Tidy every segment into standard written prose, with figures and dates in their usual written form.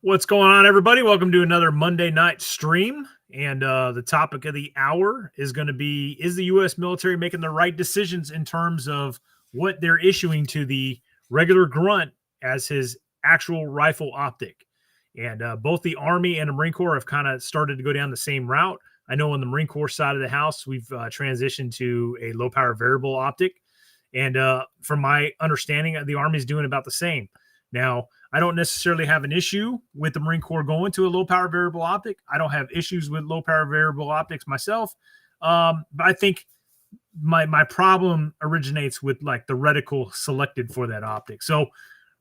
What's going on, everybody? Welcome to another Monday night stream. And the topic of the hour is going to be, is the U.S. military making the right decisions in terms of what they're issuing to the regular grunt as his actual rifle optic? And both the Army and the Marine Corps have kind of started to go down the same route. I know on the Marine Corps side of the house, we've transitioned to a low power variable optic. And from my understanding, the Army is doing about the same. Now, I don't necessarily have an issue with the Marine Corps going to a low power variable optic. I don't have issues with low power variable optics myself. But I think my problem originates with like the reticle selected for that optic. So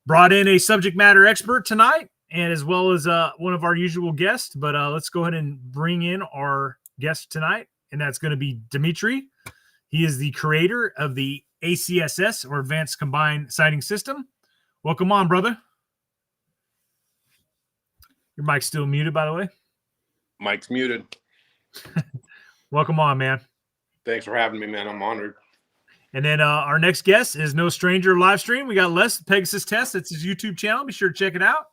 brought in a subject matter expert tonight, and as well as one of our usual guests. But let's go ahead and bring in our guest tonight, and that's going to be Dimitri. He is the creator of the ACSS, or Advanced Combined Sighting System. Welcome on, brother. Your mic's still muted, by the way. Mic's muted. Welcome on, man. Thanks for having me, man. I'm honored. And then our next guest is no stranger to live stream. We got Les, Pegasus Test. It's his YouTube channel. Be sure to check it out.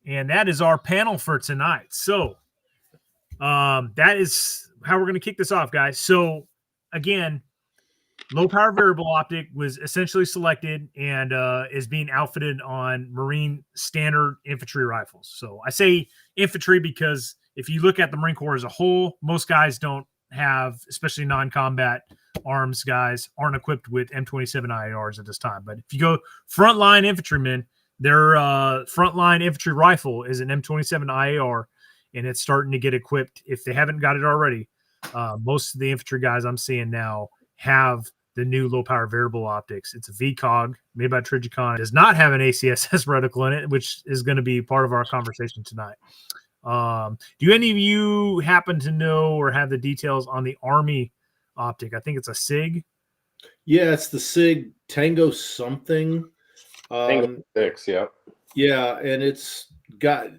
And that is our panel for tonight. So that is how we're going to kick this off, guys. So again, low power variable optic was essentially selected and is being outfitted on Marine standard infantry rifles. So I say infantry because if you look at the Marine Corps as a whole, most guys don't have, especially non-combat arms guys, aren't equipped with M27 IARs at this time. But if you go frontline infantrymen, their frontline infantry rifle is an M27 IAR, and it's starting to get equipped. If they haven't got it already, most of the infantry guys I'm seeing now have the new low power variable optics. It's a VCOG made by Trigicon. It does not have an ACSS reticle in it, which is going to be part of our conversation tonight. Do any of you happen to know or have the details on the Army optic? I think it's a SIG. Yeah, it's the SIG Tango something. Tango 6, yeah. Yeah, and it's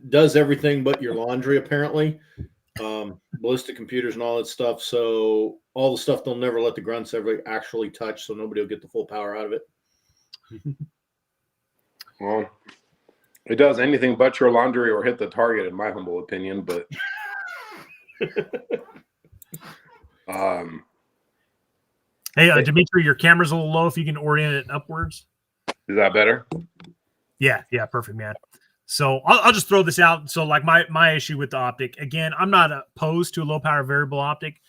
does everything but your laundry apparently. Ballistic computers and all that stuff. So all the stuff they'll never let the grunts ever actually touch, so nobody will get the full power out of it. Well, it does anything but your laundry or hit the target, in my humble opinion. But hey, Dimitri, your camera's a little low. If you can orient it upwards. Is that better? Yeah, perfect, man. So I'll just throw this out. So like my issue with the optic, again, I'm not opposed to a low power variable optic.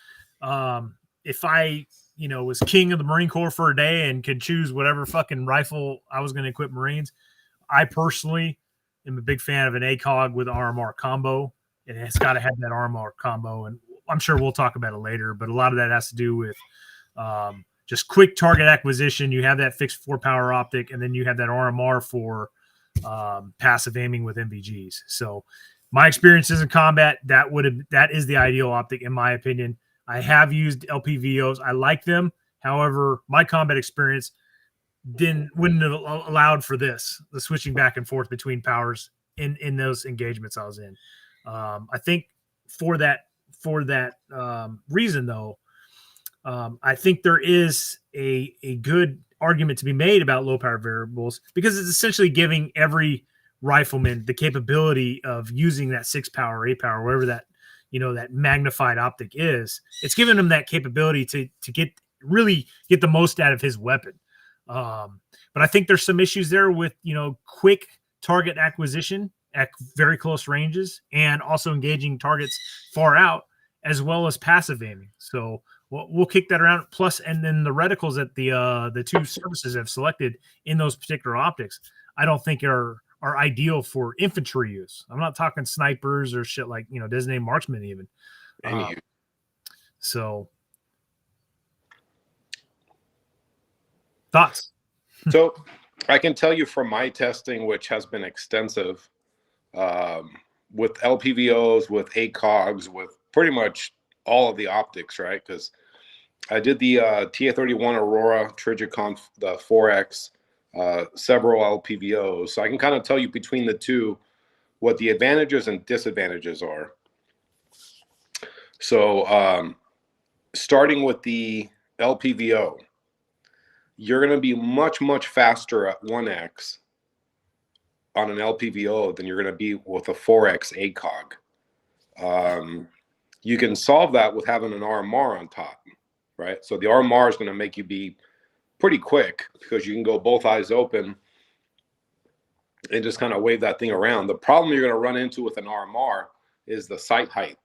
If I, was king of the Marine Corps for a day and could choose whatever fucking rifle I was going to equip Marines, I personally am a big fan of an ACOG with RMR combo. And it's got to have that RMR combo. And I'm sure we'll talk about it later, but a lot of that has to do with just quick target acquisition. You have that fixed 4-power optic, and then you have that RMR for passive aiming with MVGs. So my experiences in combat, that is the ideal optic in my opinion. I have used LPVOs. I like them. However, my combat experience wouldn't have allowed for the switching back and forth between powers in those engagements I was in. I think for that reason though, I think there is a good argument to be made about low power variables because it's essentially giving every rifleman the capability of using that 6-power, 8-power, whatever that that magnified optic is. It's giving him that capability to really get the most out of his weapon. But I think there's some issues there with quick target acquisition at very close ranges and also engaging targets far out as well as passive aiming. So we'll kick that around. Plus, and then the reticles that the two services have selected in those particular optics, I don't think are ideal for infantry use. I'm not talking snipers or shit like designated marksmen even. So thoughts? So I can tell you from my testing, which has been extensive, with LPVOs, with ACOGs, with pretty much all of the optics, right? Because I did the TA-31 Aurora, Trigicon, the 4X, several LPVOs. So I can kind of tell you between the two what the advantages and disadvantages are. So starting with the LPVO, you're going to be much, much faster at 1X on an LPVO than you're going to be with a 4X ACOG. You can solve that with having an RMR on top, right? So the RMR is going to make you be pretty quick because you can go both eyes open and just kind of wave that thing around. The problem you're going to run into with an RMR is the sight height.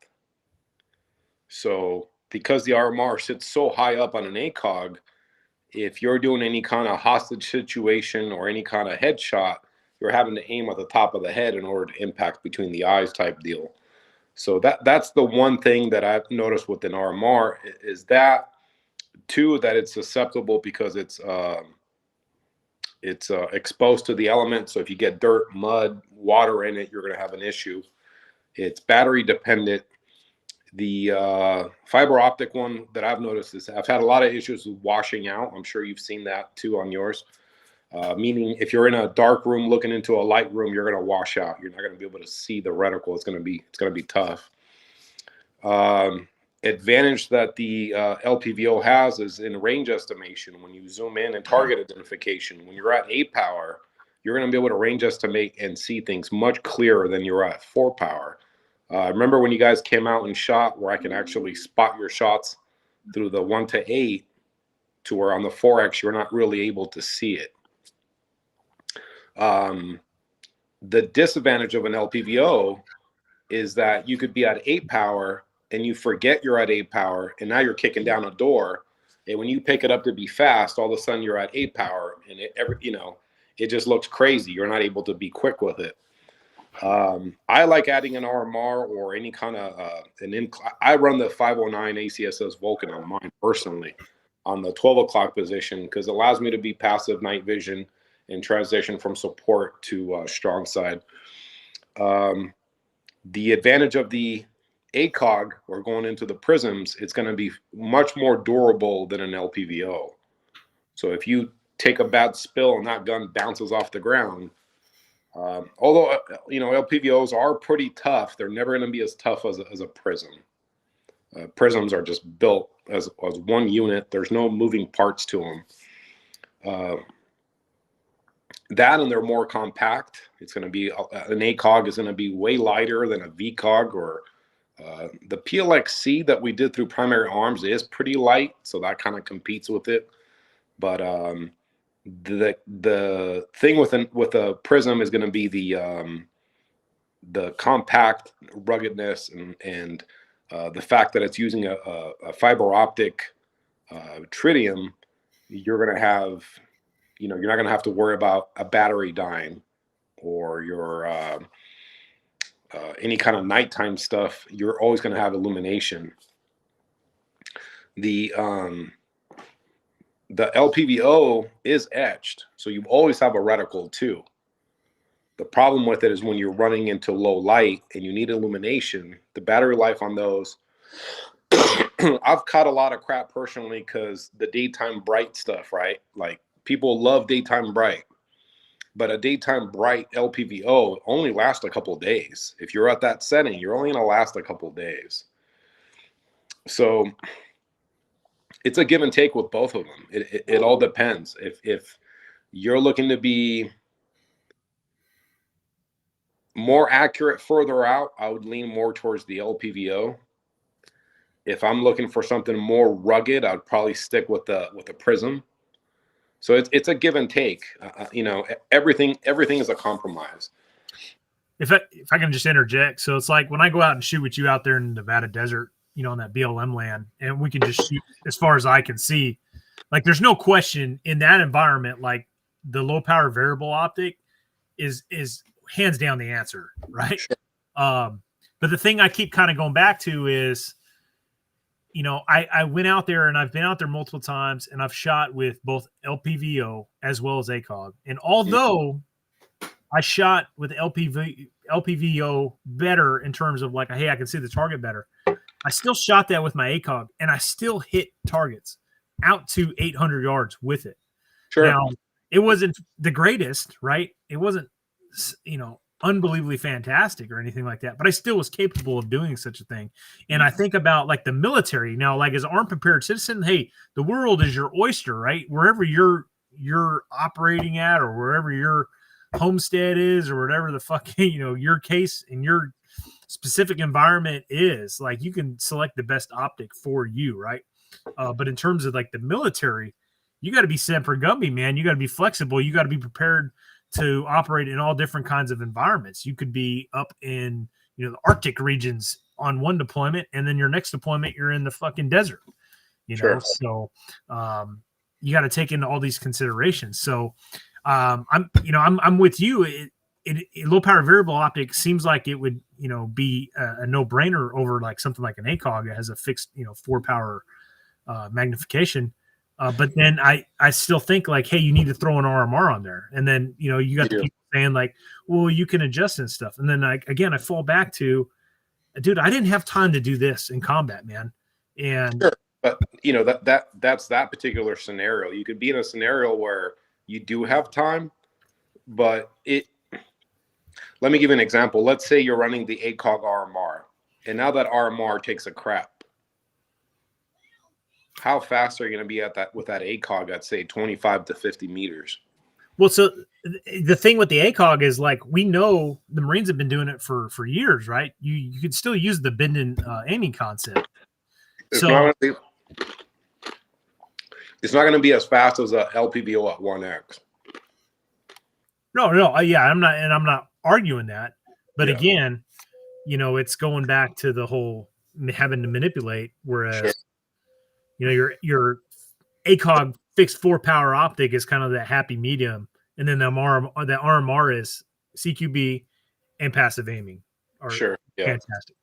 So because the RMR sits so high up on an ACOG, if you're doing any kind of hostage situation or any kind of headshot, you're having to aim at the top of the head in order to impact between the eyes type deal. So that's the one thing that I've noticed with an RMR is that. Two, that it's susceptible because it's exposed to the elements. So if you get dirt, mud, water in it, you're going to have an issue. It's battery dependent. The fiber optic one that I've noticed is I've had a lot of issues with washing out. I'm sure you've seen that too on yours. Meaning if you're in a dark room looking into a light room, you're going to wash out. You're not going to be able to see the reticle. It's going to be tough. Advantage that the LPVO has is in range estimation. When you zoom in and target identification, when you're at 8 power, you're going to be able to range estimate and see things much clearer than you're at 4 power. Remember when you guys came out and shot where I can actually spot your shots through the 1 to 8 to where on the 4X you're not really able to see it. The disadvantage of an LPVO is that you could be at 8 power and you forget you're at 8 power, and now you're kicking down a door. And when you pick it up to be fast, all of a sudden you're at 8 power, and it just looks crazy. You're not able to be quick with it. I like adding an RMR or any kind of I run the 509 ACSS Vulcan on mine personally on the 12 o'clock position because it allows me to be passive night vision and transition from support to strong side. The advantage of the ACOG or going into the prisms, it's going to be much more durable than an LPVO. So if you take a bad spill and that gun bounces off the ground, although LPVOs are pretty tough, they're never going to be as tough as a prism. Prisms are just built as one unit. There's no moving parts to them. That and they're more compact. It's going to be an ACOG is going to be way lighter than a VCOG or the PLXC that we did through Primary Arms is pretty light, so that kind of competes with it. But the thing with a prism is going to be the compact ruggedness and the fact that it's using a fiber optic tritium. You're going to have, you're not going to have to worry about a battery dying or your any kind of nighttime stuff. You're always going to have illumination. The LPVO is etched, so you always have a reticle too. The problem with it is when you're running into low light and you need illumination, the battery life on those, I've caught a lot of crap personally because the daytime bright stuff, right? Like people love daytime bright. But a daytime bright LPVO only lasts a couple of days. If you're at that setting, you're only going to last a couple of days. So it's a give and take with both of them. It all depends. If you're looking to be more accurate further out, I would lean more towards the LPVO. If I'm looking for something more rugged, I'd probably stick with the prism. So it's a give and take. Everything is a compromise. If I can just interject, so it's like when I go out and shoot with you out there in the Nevada desert, on that BLM land, and we can just shoot as far as I can see. Like there's no question in that environment, like the low power variable optic is hands down the answer, right? Sure. But the thing I keep kind of going back to is, I went out there and I've been out there multiple times and I've shot with both LPVO as well as ACOG. And although I shot with LPVO better in terms of like, hey, I can see the target better, I still shot that with my ACOG and I still hit targets out to 800 yards with it. Sure. Now, it wasn't the greatest, right? It wasn't, unbelievably fantastic or anything like that, but I still was capable of doing such a thing. And I think about like the military now, like as an armed prepared citizen, hey, the world is your oyster, right? Wherever you're operating at or wherever you're homestead is, or whatever the fucking, your case in your specific environment is. Like, you can select the best optic for you, right? But in terms of like the military, you got to be semper gumby, man. You got to be flexible. You got to be prepared to operate in all different kinds of environments. You could be up in, the Arctic regions on one deployment, and then your next deployment, you're in the fucking desert, Sure. So you got to take into all these considerations. So I'm with you. Low power variable optic seems like it would, be a no brainer over like something like an ACOG that has a fixed, 4 power magnification. But then I still think like, hey, you need to throw an RMR on there. And then, you got the people saying like, well, you can adjust and stuff. And then I fall back to, dude, I didn't have time to do this in combat, man. And sure. But that's that particular scenario. You could be in a scenario where you do have time, but let me give you an example. Let's say you're running the ACOG RMR, and now that RMR takes a crap. How fast are you going to be at that with that ACOG at say 25 to 50 meters? Well, so the thing with the ACOG is like, we know the Marines have been doing it for years, right? You could still use the bend aiming concept. It's not going to be as fast as a LPVO at 1X. No, yeah, I'm not arguing that, but again, it's going back to the whole having to manipulate. Whereas, your ACOG fixed 4 power optic is kind of that happy medium, and then the RMR is CQB and passive aiming. Sure, yeah, fantastic.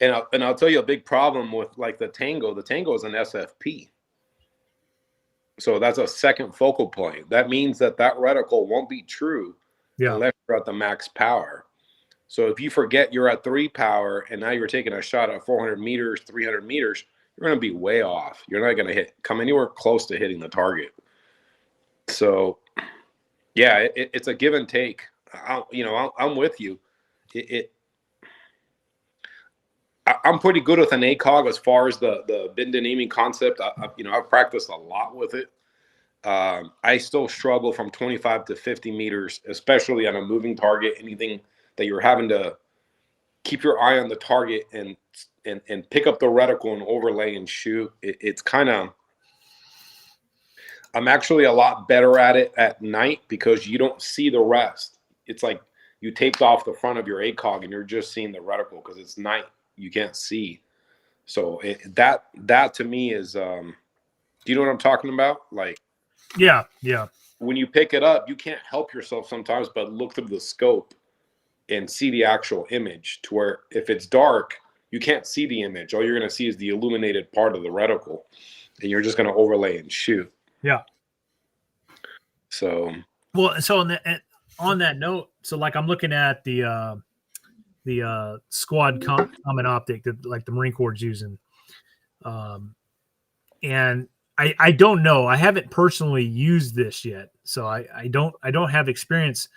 And I'll tell you a big problem with like the Tango. The Tango is an SFP. So that's a second focal point. That means that reticle won't be true unless you're at the max power. So if you forget you're at 3 power and now you're taking a shot at 400 meters, 300 meters, you're going to be way off. You're not going to come anywhere close to hitting the target. So, yeah, it's a give and take. I'm with you. I'm pretty good with an ACOG as far as the bend and aiming concept. I've practiced a lot with it. I still struggle from 25 to 50 meters, especially on a moving target. Anything that you're having to keep your eye on the target and pick up the reticle and overlay and shoot. It's kind of. I'm actually a lot better at it at night because you don't see the rest. It's like you taped off the front of your ACOG and you're just seeing the reticle because it's night. You can't see. So that to me is, do you know what I'm talking about? Like, yeah. When you pick it up, you can't help yourself sometimes but look through the scope and see the actual image, to where if it's dark, you can't see the image. All you're going to see is the illuminated part of the reticle, and you're just going to overlay and shoot. Yeah. So. Well, so on that note, so like I'm looking at the squad common optic that like the Marine Corps is using. And I don't know, I haven't personally used this yet. So I don't have experience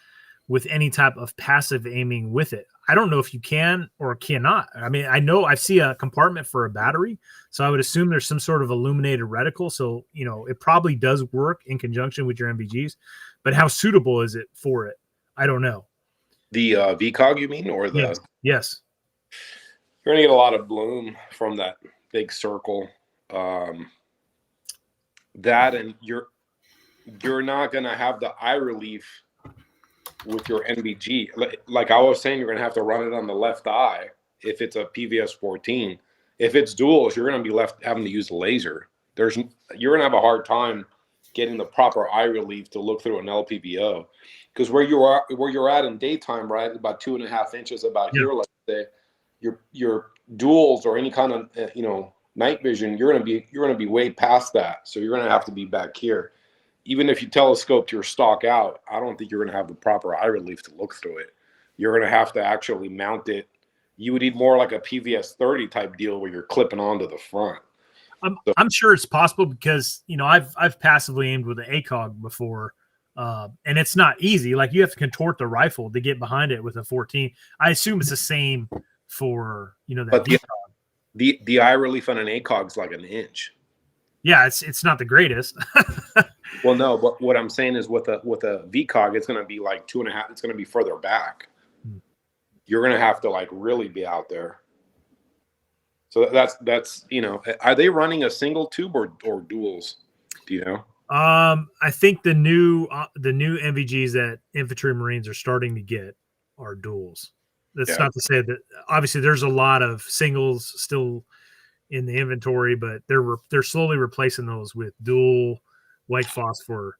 with any type of passive aiming with it. I don't know if you can or cannot. I mean, I know I see a compartment for a battery, so I would assume there's some sort of illuminated reticle. So, it probably does work in conjunction with your MVGs, but how suitable is it for it? I don't know. The VCOG, you mean, or the? Yes. You're gonna get a lot of bloom from that big circle. That, and you're not gonna have the eye relief with your NVG. Like I was saying, you're gonna have to run it on the left eye if it's a PVS 14. If it's duals, you're gonna be having to use laser. You're gonna have a hard time getting the proper eye relief to look through an LPVO. Because where you're at in daytime, right, about 2.5 inches about here, let's say, your duals or any kind of night vision, you're gonna be way past that. So you're gonna have to be back here. Even if you telescoped your stock out, I don't think you're gonna have the proper eye relief to look through it. You're gonna have to actually mount it. You would need more like a PVS 30 type deal where you're clipping onto the front. I'm sure it's possible because I've passively aimed with an ACOG before. And it's not easy. Like, you have to contort the rifle to get behind it with a 14. I assume it's the same for, but the eye relief on an ACOG is like an inch. Yeah, it's not the greatest. Well, no, but what I'm saying is with a VCOG, it's going to be like 2.5. It's going to be further back. You're going to have to like really be out there. So that's are they running a single tube or duals? Do you know? I think the new MVGs that infantry Marines are starting to get are duals. That's not to say that obviously there's a lot of singles still in the inventory, but they're slowly replacing those with dual white phosphor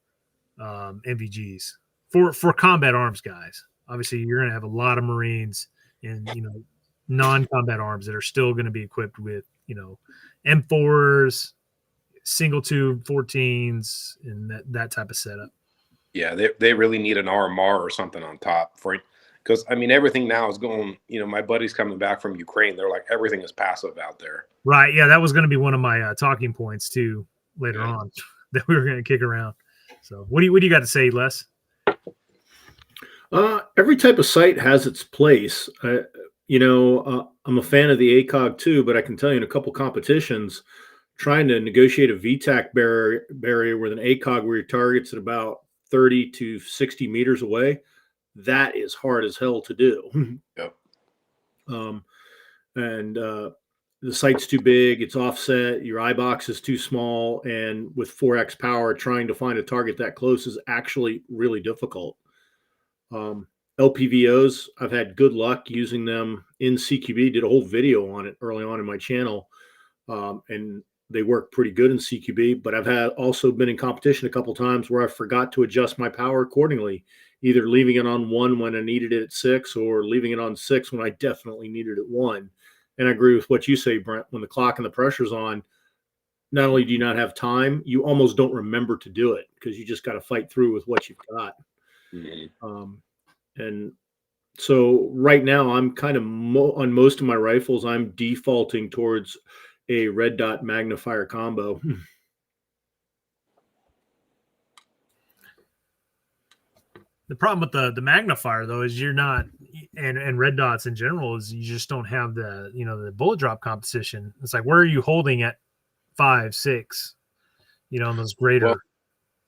MVGs for combat arms guys. Obviously, you're going to have a lot of Marines and non-combat arms that are still going to be equipped with M4s, single tube 14s, and that type of setup. Yeah, they really need an RMR or something on top for it. Because I mean, everything now is going. My buddy's coming back from Ukraine. They're like everything is passive out there. Right. Yeah, that was going to be one of my talking points too later on that we were going to kick around. So, what do you got to say, Les? Every type of sight has its place. I'm a fan of the ACOG too, but I can tell you in a couple competitions, trying to negotiate a VTAC barrier with an ACOG where your target's at about 30 to 60 meters away, that is hard as hell to do. Yep. The sight's too big, it's offset, your eye box is too small, and with 4x power, trying to find a target that close is actually really difficult. LPVOs, I've had good luck using them in CQB, did a whole video on it early on in my channel, and they work pretty good in CQB, but I've also been in competition a couple times where I forgot to adjust my power accordingly, either leaving it on 1 when I needed it at 6 or leaving it on 6 when I definitely needed it 1. And I agree with what you say, Brent. When the clock and the pressure's on, not only do you not have time, you almost don't remember to do it because you just got to fight through with what you've got. Mm-hmm. And so right now, I'm kind of on most of my rifles, I'm defaulting towards a red dot magnifier combo. The problem with the magnifier though is you're not, and red dots in general is you just don't have the bullet drop composition. It's like, where are you holding at 5, 6, on those greater.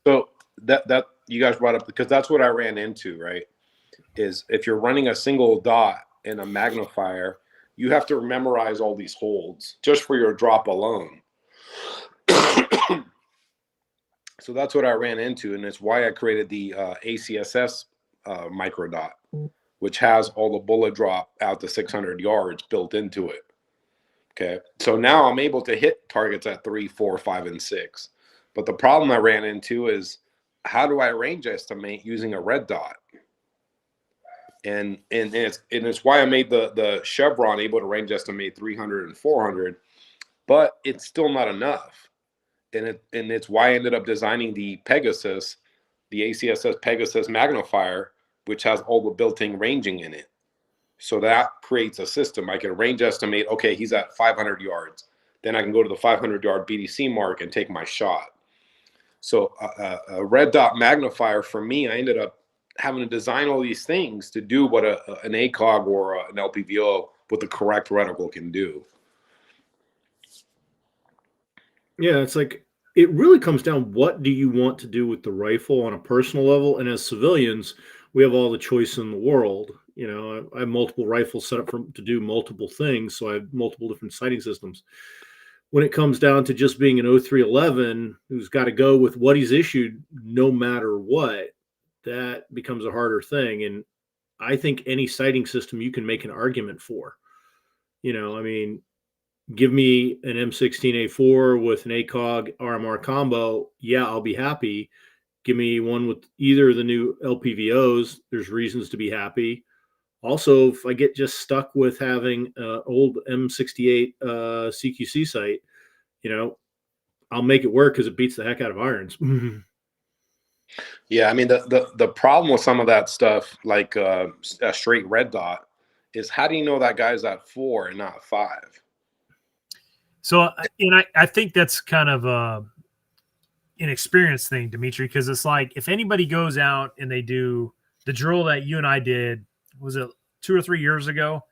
Well, so that you guys brought up, because that's what I ran into, right? Is if you're running a single dot in a magnifier, you have to memorize all these holds just for your drop alone. So that's what I ran into, and it's why I created the ACSS micro dot, which has all the bullet drop out to 600 yards built into it. Okay, so now I'm able to hit targets at 3, 4, 5, and 6. But the problem I ran into is, how do I range estimate using a red dot? And it's why I made the Chevron able to range estimate 300 and 400, but it's still not enough. And it's why I ended up designing the Pegasus, the ACSS Pegasus magnifier, which has all the built-in ranging in it. So that creates a system. I can range estimate, okay, he's at 500 yards. Then I can go to the 500-yard BDC mark and take my shot. So a red dot magnifier, for me, I ended up having to design all these things to do what an ACOG or an LPVO with the correct reticle can do. Yeah, it's like, it really comes down, what do you want to do with the rifle on a personal level? And as civilians, we have all the choice in the world. I have multiple rifles set up to do multiple things, so I have multiple different sighting systems. When it comes down to just being an 0311 who's got to go with what he's issued no matter what, that becomes a harder thing. And I think any sighting system you can make an argument for. Give me an M16A4 with an ACOG RMR combo. Yeah, I'll be happy. Give me one with either of the new LPVOs. There's reasons to be happy. Also, if I get just stuck with having old M68 CQC sight, I'll make it work because it beats the heck out of irons. Yeah, I mean, the problem with some of that stuff, like a straight red dot, is how do you know that guy's at 4 and not 5? So, I think that's kind of an experience thing, Dimitri, because it's like, if anybody goes out and they do the drill that you and I did, was it 2 or 3 years ago,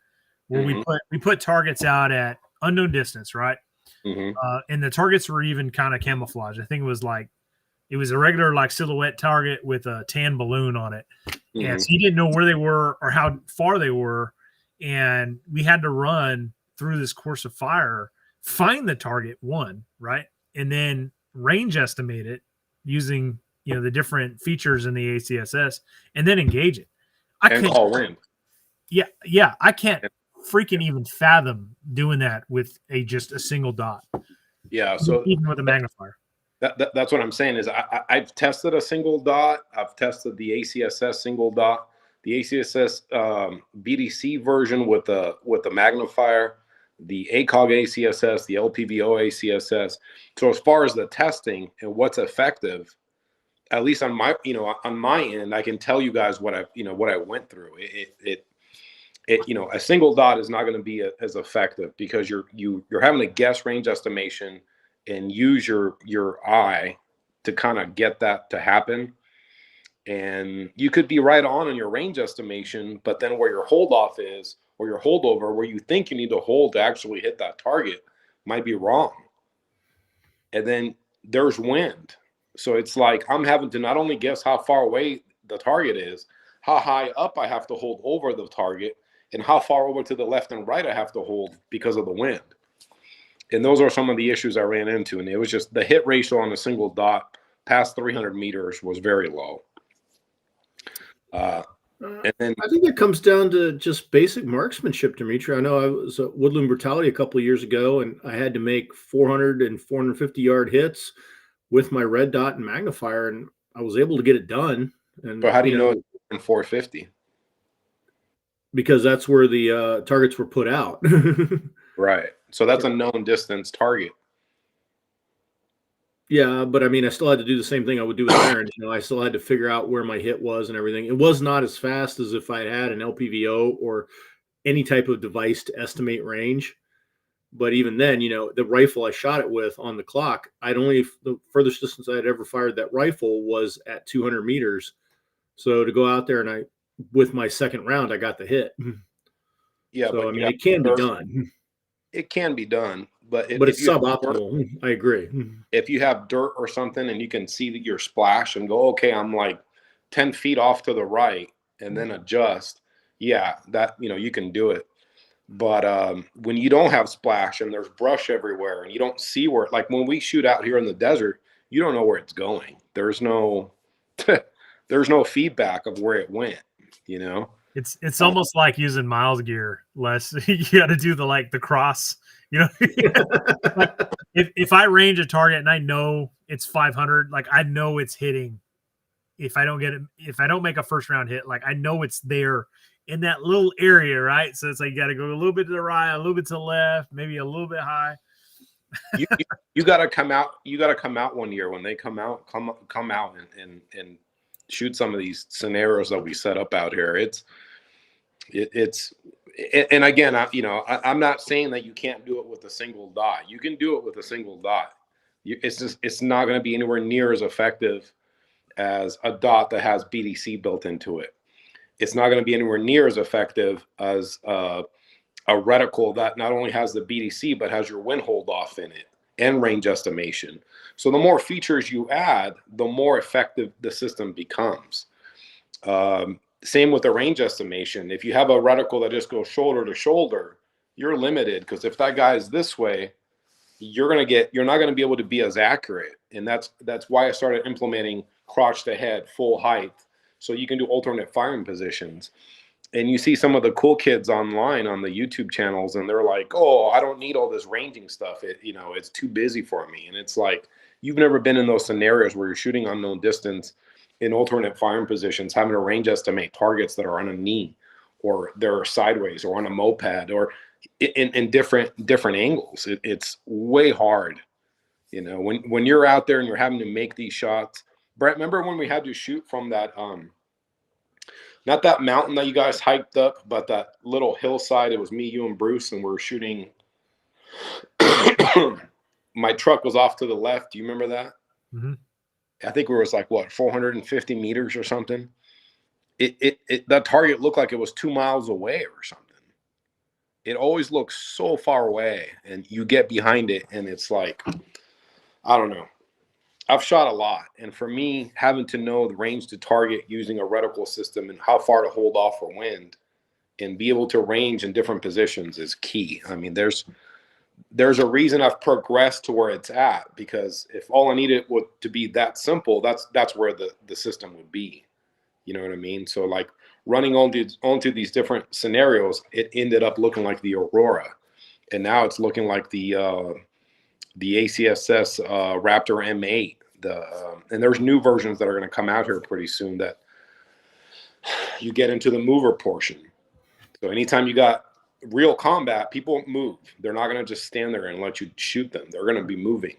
where we put targets out at unknown distance, right? Mhm. And the targets were even kind of camouflaged. I think it was a regular like silhouette target with a tan balloon on it. And Mhm. so you didn't know where they were or how far they were. And we had to run through this course of fire, find the target one, right? And then range estimate it using, the different features in the ACSS and then engage it. I And can't, call wind. yeah, I can't freaking even fathom doing that with just a single dot, Yeah. So even with a magnifier. that's what I'm saying is I've tested a single dot. I've tested the ACSS single dot, the ACSS BDC version with the magnifier, the ACOG ACSS, the LPVO ACSS. So as far as the testing and what's effective, at least on my end, I can tell you guys what I went through. A single dot is not going to be as effective because you're having to guess range estimation and use your eye to kind of get that to happen. And you could be right on in your range estimation, but then where your hold off is or your holdover, where you think you need to hold to actually hit that target, might be wrong. And then there's wind. So it's like I'm having to not only guess how far away the target is, how high up I have to hold over the target, and how far over to the left and right I have to hold because of the wind. And those are some of the issues I ran into. And it was just the hit ratio on a single dot past 300 meters was very low. And then I think it comes down to just basic marksmanship, Dimitri. I know I was at Woodland Brutality a couple of years ago, and I had to make 400 and 450 yard hits with my red dot and magnifier, and I was able to get it done. And but how do you know it's in 450? Because that's where the targets were put out. Right. So that's a known distance target. Yeah, but I mean, I still had to do the same thing I would do with iron. I still had to figure out where my hit was and everything. It was not as fast as if I had an LPVO or any type of device to estimate range. But even then, the rifle I shot it with on the clock, the furthest distance I had ever fired that rifle was at 200 meters. So to go out there and with my second round, I got the hit. Yeah, So, but I mean, it can be done. It can be done, but But it's suboptimal. I agree. If you have dirt or something and you can see your splash and go, okay, I'm like 10 feet off to the right and then adjust, yeah, that, you can do it. But when you don't have splash and there's brush everywhere and you don't see where, like when we shoot out here in the desert, you don't know where it's going. There's no feedback of where it went, It's almost like using miles gear less. You got to do the cross, like if I range a target and I know it's 500, like I know it's hitting. If I don't make a first round hit, like I know it's there in that little area, right? So it's like you got to go a little bit to the right, a little bit to the left, maybe a little bit high. you got to come out. You got to come out one year when they come out and shoot some of these scenarios that we set up out here. And again, I'm not saying that you can't do it with a single dot. You can do it with a single dot. It's not going to be anywhere near as effective as a dot that has BDC built into it. It's not going to be anywhere near as effective as a reticle that not only has the BDC but has your wind hold off in it and range estimation. So the more features you add, the more effective the system becomes. Same with the range estimation. If you have a reticle that just goes shoulder to shoulder, you're limited because if that guy is this way, you're not going to be able to be as accurate. And that's why I started implementing crotch to head, full height, so you can do alternate firing positions. And you see some of the cool kids online on the YouTube channels, and they're like, "Oh, I don't need all this ranging stuff. It's too busy for me." And it's like, you've never been in those scenarios where you're shooting unknown distance in alternate firing positions, having to range estimate targets that are on a knee or they're sideways or on a moped or in different angles. It's way hard. When you're out there and you're having to make these shots. Brett, remember when we had to shoot from that, not that mountain that you guys hiked up, but that little hillside? It was me, you, and Bruce, and we were shooting. My truck was off to the left. Do you remember that? Mm-hmm. I think it was like 450 meters or something. That target looked like it was 2 miles away or something. it always looks so far away, and you get behind it and it's like, I don't know. I've shot a lot, and for me, having to know the range to target using a reticle system and how far to hold off for wind and be able to range in different positions is key. I mean, there's a reason I've progressed to where it's at, because if all I needed would to be that simple, that's where the system would be. You know what I mean? So like running onto these different scenarios, it ended up looking like the Aurora, and now it's looking like the ACSS Raptor M8. And there's new versions that are going to come out here pretty soon that you get into the mover portion. So anytime you got real combat, people move. They're not going to just stand there and let you shoot them. They're going to be moving.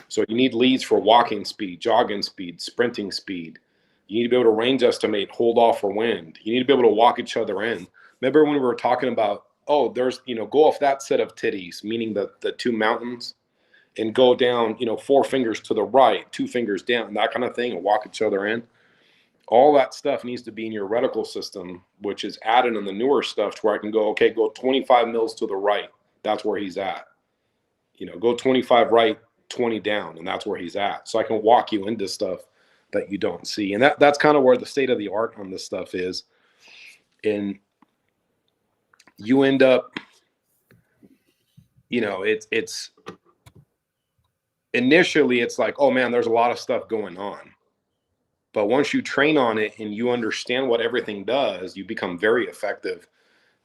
So you need leads for walking speed, jogging speed, sprinting speed. You need to be able to range estimate, hold off for wind. You need to be able to walk each other in. Remember when we were talking about, there's, go off that set of titties, meaning the two mountains, and go down, 4 fingers to the right, 2 fingers down, that kind of thing, and walk each other in. All that stuff needs to be in your reticle system, which is added in the newer stuff to where I can go, okay, go 25 mils to the right. That's where he's at. Go 25 right, 20 down, and that's where he's at. So I can walk you into stuff that you don't see. And that's kind of where the state of the art on this stuff is. And you end up, it's initially it's like, oh man, there's a lot of stuff going on. But once you train on it and you understand what everything does, you become very effective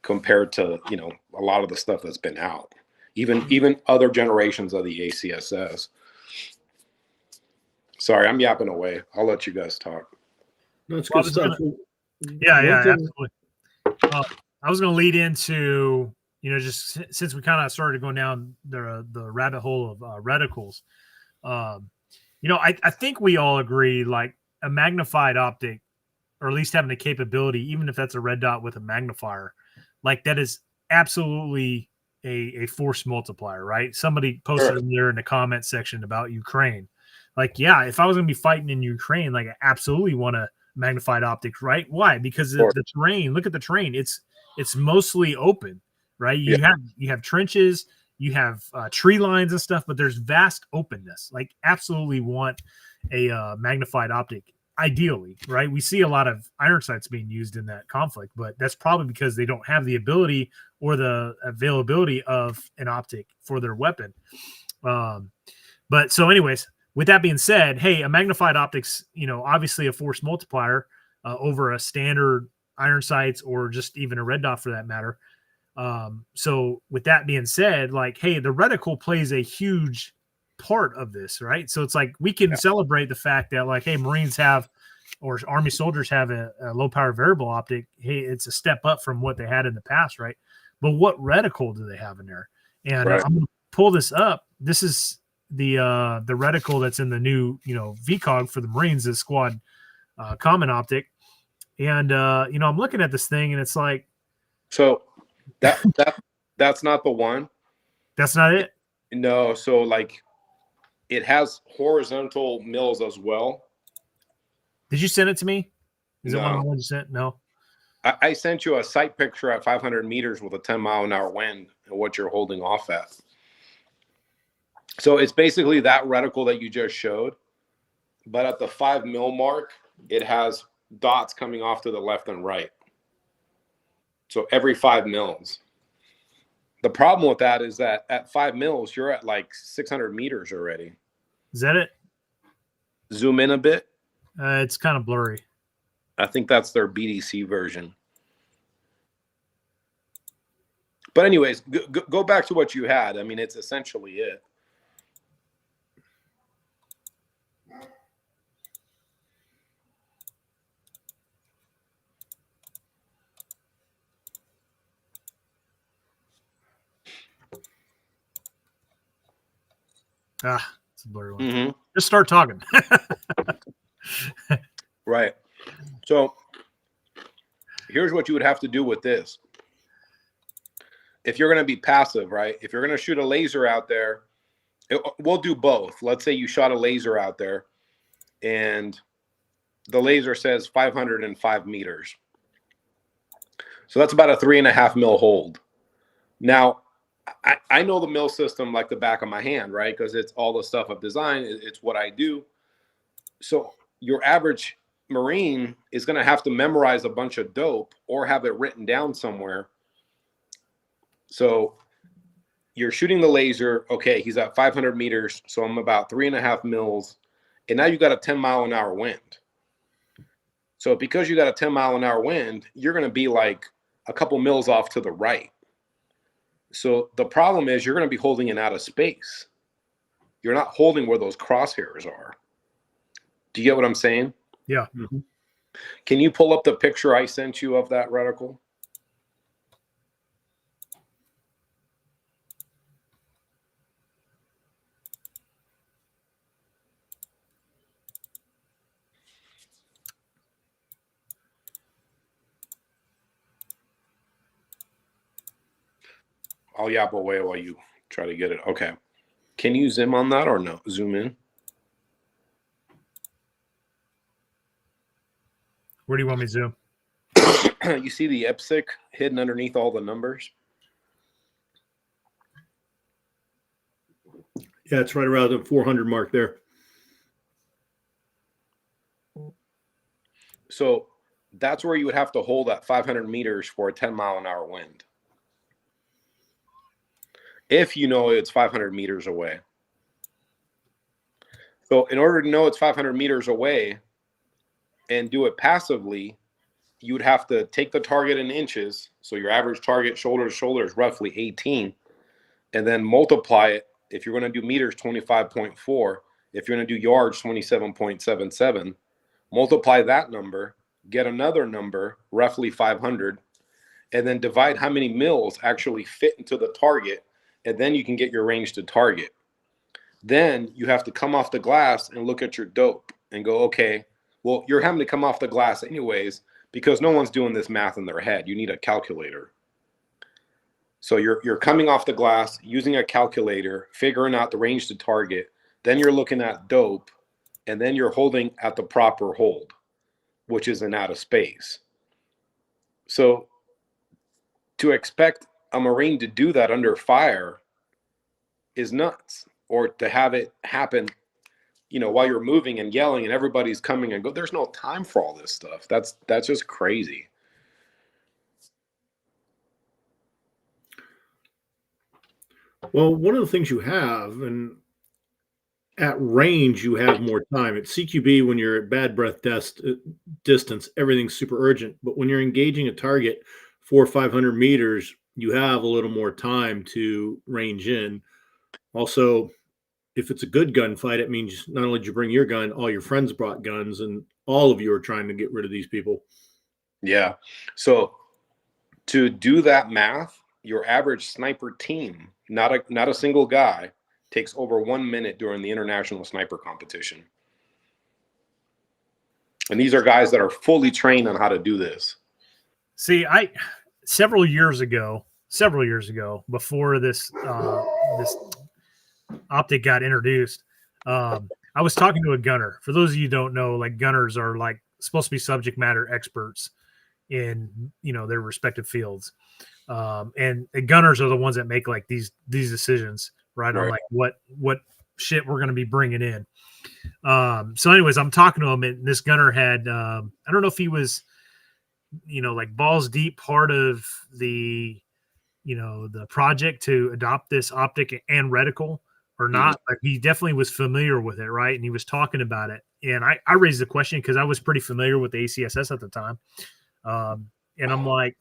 compared to, a lot of the stuff that's been out, even other generations of the ACSS. Sorry, I'm yapping away. I'll let you guys talk. No, it's good stuff. Absolutely. I was going to lead into, just since we kind of started going down the rabbit hole of reticles. I think we all agree, like a magnified optic, or at least having the capability, even if that's a red dot with a magnifier, like that is absolutely a force multiplier, right? Somebody posted in there in the comment section about Ukraine. Like, yeah, if I was going to be fighting in Ukraine, like I absolutely want a magnified optic, right? Why? Because the terrain, look at the terrain. It's mostly open, right? You have trenches, you have tree lines and stuff, but there's vast openness. Like, absolutely want a magnified optic, ideally, right? We see a lot of iron sights being used in that conflict, but that's probably because they don't have the ability or the availability of an optic for their weapon. But so anyways, with that being said, hey, a magnified optics, obviously a force multiplier over a standard iron sights or just even a red dot for that matter. So with that being said, like, hey, the reticle plays a huge part of this, right? So it's like we can celebrate the fact that, like, hey, Marines have, or Army soldiers have a low power variable optic. Hey, it's a step up from what they had in the past, right? But what reticle do they have in there? And I'm going to pull this up. This is the reticle that's in the new VCOG for the Marines, the squad common optic. And I'm looking at this thing and it's like, so that's not the one. That's not it. No, so like it has horizontal mills as well. Did you send it to me? Is No. it one of the ones you sent? No. I sent you a sight picture at 500 meters with a 10-mile-an-hour wind and what you're holding off at. So it's basically that reticle that you just showed, but at the 5 mil mark, it has dots coming off to the left and right. So every 5 mils. The problem with that is that at 5 mils, you're at like 600 meters already. Is that it? Zoom in a bit. It's kind of blurry. I think that's their BDC version. But anyways, go back to what you had. I mean, it's essentially it. It's a blurry one. Mm-hmm. Just start talking. Right. So here's what you would have to do with this. If you're going to be passive, right? If you're going to shoot a laser out there, we'll do both. Let's say you shot a laser out there and the laser says 505 meters. So that's about a 3.5 mil hold. Now, I know the mill system like the back of my hand, right? Because it's all the stuff I've designed. It's what I do. So your average Marine is going to have to memorize a bunch of dope or have it written down somewhere. So you're shooting the laser. Okay, he's at 500 meters. So I'm about 3.5 mils. And now you got a 10-mile-an-hour wind. So because you got a 10-mile-an-hour wind, you're going to be like a couple mils off to the right. So the problem is you're going to be holding it out of space. You're not holding where those crosshairs are. Do you get what I'm saying? Yeah. Mm-hmm. Can you pull up the picture I sent you of that reticle? I'll yap away while you try to get it. Okay. Can you zoom on that or no? Zoom in. Where do you want me to zoom? You see the IPSC hidden underneath all the numbers? Yeah, it's right around the 400 mark there. So that's where you would have to hold at 500 meters for a 10-mile-an-hour wind. If you know it's 500 meters away. So in order to know it's 500 meters away and do it passively, you would have to take the target in inches. So your average target shoulder to shoulder is roughly 18. And then multiply it. If you're going to do meters, 25.4. If you're going to do yards, 27.77. Multiply that number, get another number, roughly 500, and then divide how many mils actually fit into the target, and then you can get your range to target. Then you have to come off the glass and look at your dope and go, okay, well, you're having to come off the glass anyways because no one's doing this math in their head. You need a calculator. So you're coming off the glass, using a calculator, figuring out the range to target. Then you're looking at dope, and then you're holding at the proper hold, which is an out of space. So to expect a Marine to do that under fire is nuts, or to have it happen, you know, while you're moving and yelling and everybody's coming and go. There's no time for all this stuff. That's just crazy. Well, one of the things you have, and at range, you have more time. At CQB, when you're at bad breath distance, everything's super urgent. But when you're engaging a target 400 or 500 meters, you have a little more time to range in. Also, if it's a good gunfight, it means not only did you bring your gun, all your friends brought guns, and all of you are trying to get rid of these people. Yeah. So to do that math, your average sniper team, not a single guy, takes over 1 minute during the international sniper competition. And these are guys that are fully trained on how to do this. See, several years ago, before this this optic got introduced, I was talking to a gunner. For those of you who don't know, like, gunners are like supposed to be subject matter experts in, you know, their respective fields. And gunners are the ones that make like these decisions, right? On like what shit we're going to be bringing in. So anyways, I'm talking to him, and this gunner had, I don't know if he was, you know, like balls deep part of the, you know, the project to adopt this optic and reticle or not, but he definitely was familiar with it. Right. And he was talking about it. And I raised the question because I was pretty familiar with the ACSS at the time. And I'm like,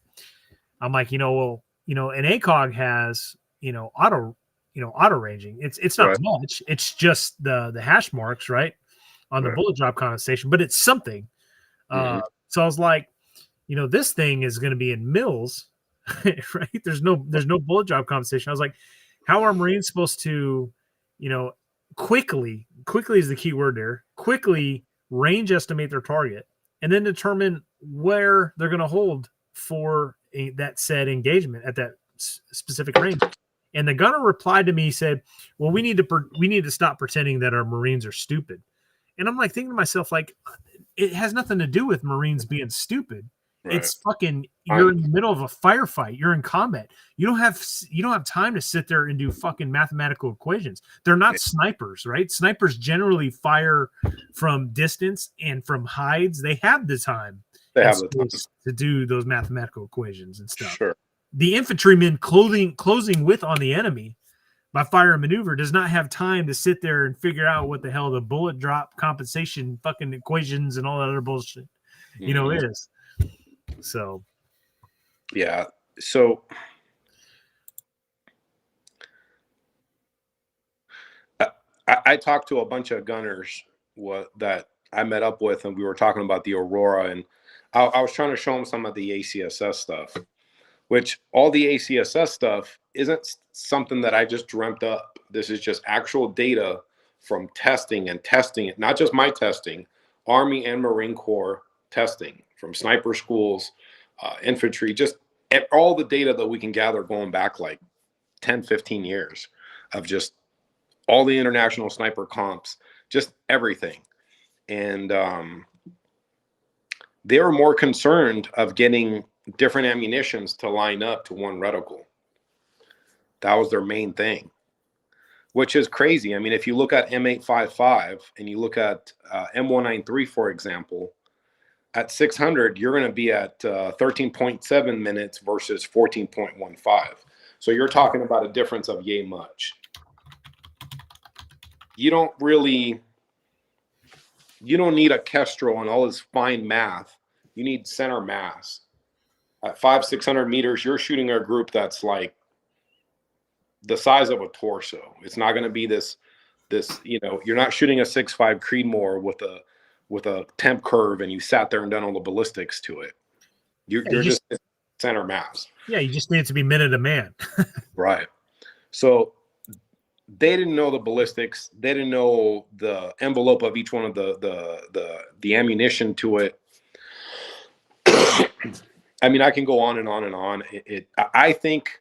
you know, well, you know, an ACOG has, you know, auto ranging. It's not much. It's just the hash marks, right, on the bullet drop condensation, but it's something. So I was like, you know, this thing is going to be in mils, right? There's no bullet drop condensation. I was like, how are Marines supposed to, you know, quickly is the key word there, quickly range estimate their target and then determine where they're going to hold for that said engagement at that specific range? And the gunner replied to me, he said, well, we need to stop pretending that our Marines are stupid. And I'm like thinking to myself, like, it has nothing to do with Marines being stupid. Right. It's fucking you're in the middle of a firefight. You're in combat. You don't have time to sit there and do fucking mathematical equations. They're not snipers, right? Snipers generally fire from distance and from hides. They have the time. They have the time to do those mathematical equations and stuff. Sure. The infantryman closing with on the enemy by fire and maneuver does not have time to sit there and figure out what the hell the bullet drop compensation fucking equations and all that other bullshit, is. So, yeah. So I talked to a bunch of gunners that I met up with, and we were talking about the Aurora, and I was trying to show them some of the ACSS stuff, which all the ACSS stuff isn't something that I just dreamt up. This is just actual data from testing it, not just my testing, Army and Marine Corps testing from sniper schools, infantry, just all the data that we can gather going back like 10, 15 years of just all the international sniper comps, just everything. And they were more concerned of getting different ammunitions to line up to one reticle. That was their main thing, which is crazy. I mean, if you look at M855 and you look at M193, for example, at 600, you're going to be at 13.7 minutes versus 14.15. So you're talking about a difference of yay much. You don't need a Kestrel and all this fine math. You need center mass. At 500-600 meters, you're shooting a group that's like the size of a torso. It's not going to be this, you're not shooting a 6.5 Creedmoor with a temp curve and you sat there and done all the ballistics to it. You're just center mass. Yeah, you just need it to be minute a man. Right. So they didn't know the ballistics. They didn't know the envelope of each one of the ammunition to it. I mean, I can go on and on and on. I think,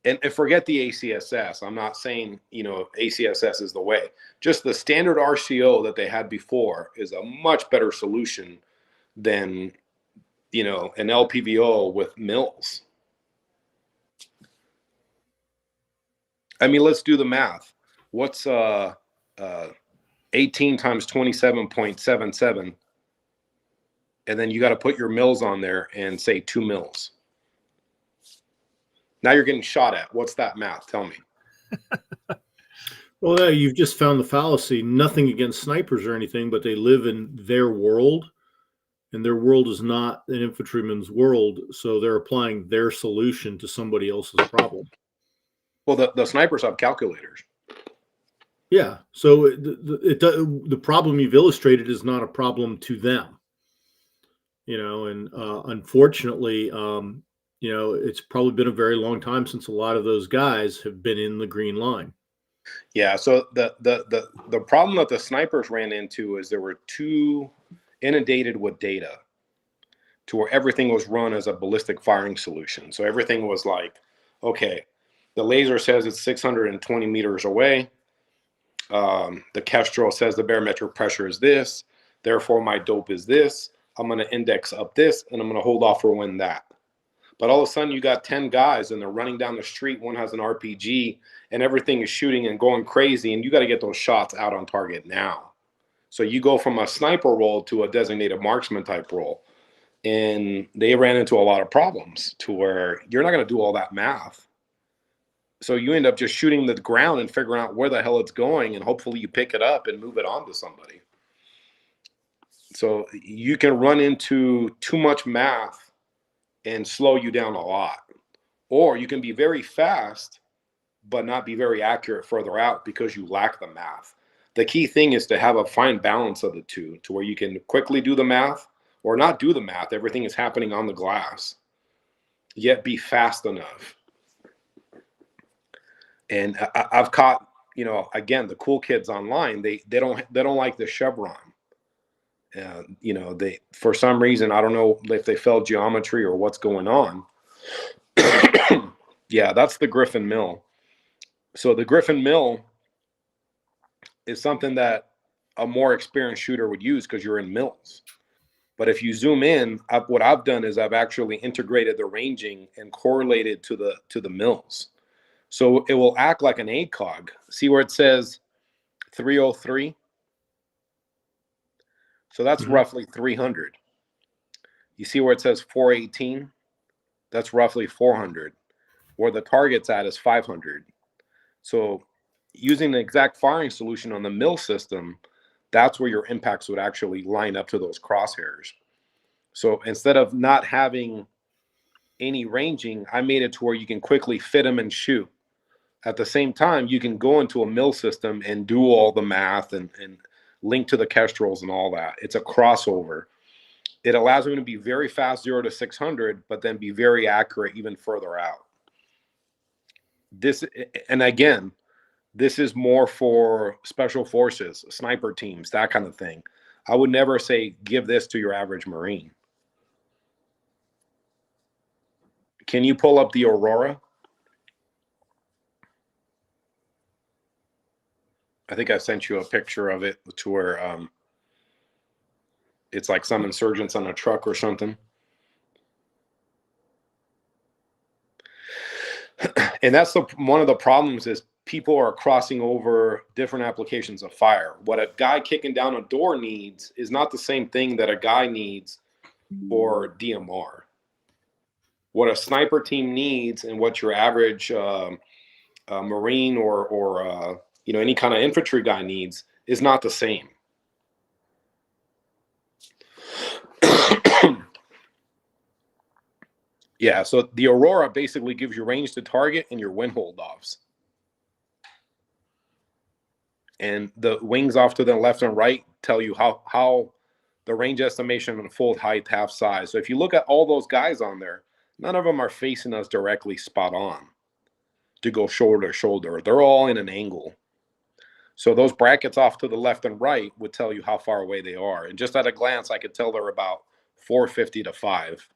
and forget the ACSS. I'm not saying, ACSS is the way. Just the standard RCO that they had before is a much better solution than, an LPVO with mills. I mean, let's do the math. What's 18 times 27.77? And then you got to put your mils on there and say 2 mils. Now you're getting shot at. What's that math? Tell me. Well, you've just found the fallacy. Nothing against snipers or anything, but they live in their world, and their world is not an infantryman's world. So they're applying their solution to somebody else's problem. Well, the snipers have calculators. Yeah. So the problem you've illustrated is not a problem to them. And unfortunately, it's probably been a very long time since a lot of those guys have been in the green line. Yeah. So the problem that the snipers ran into is they were too inundated with data to where everything was run as a ballistic firing solution. So everything was like, okay, the laser says it's 620 meters away. The Kestrel says the barometric pressure is this. Therefore, my dope is this. I'm going to index up this, and I'm going to hold off for when that. But all of a sudden, you got 10 guys, and they're running down the street. One has an RPG, and everything is shooting and going crazy, and you got to get those shots out on target now. So you go from a sniper role to a designated marksman type role, and they ran into a lot of problems to where you're not going to do all that math. So you end up just shooting the ground and figuring out where the hell it's going, and hopefully you pick it up and move it on to somebody. So you can run into too much math and slow you down a lot. Or you can be very fast, but not be very accurate further out because you lack the math. The key thing is to have a fine balance of the two to where you can quickly do the math or not do the math. Everything is happening on the glass, yet be fast enough. And I've caught, again, the cool kids online, they don't like the Chevron. They, for some reason, I don't know if they failed geometry or what's going on. Yeah, that's the Griffin mill. So the Griffin mill is something that a more experienced shooter would use because you're in mills. But if you zoom in, what I've done is I've actually integrated the ranging and correlated to the mils. So it will act like an ACOG. See where it says 303? So that's roughly 300. You see where it says 418? That's roughly 400. Where the target's at is 500. So using the exact firing solution on the mil system, that's where your impacts would actually line up to those crosshairs. So instead of not having any ranging, I made it to where you can quickly fit them and shoot. At the same time, you can go into a mil system and do all the math and link to the kestrels and all that. It's a crossover. It allows them to be very fast, 0 to 600, but then be very accurate even further out. This, and again, this is more for special forces, sniper teams, that kind of thing. I would never say give this to your average Marine. Can you pull up the Aurora? I think I sent you a picture of it to where it's like some insurgents on a truck or something. And that's one of the problems is people are crossing over different applications of fire. What a guy kicking down a door needs is not the same thing that a guy needs for DMR. What a sniper team needs and what your average Marine or any kind of infantry guy needs is not the same. Yeah, so the Aurora basically gives you range to target and your wind hold offs. And the wings off to the left and right tell you how the range estimation and full height, half size. So if you look at all those guys on there, none of them are facing us directly spot on to go shoulder to shoulder. They're all in an angle. So those brackets off to the left and right would tell you how far away they are. And just at a glance, I could tell they're about 450 to 5.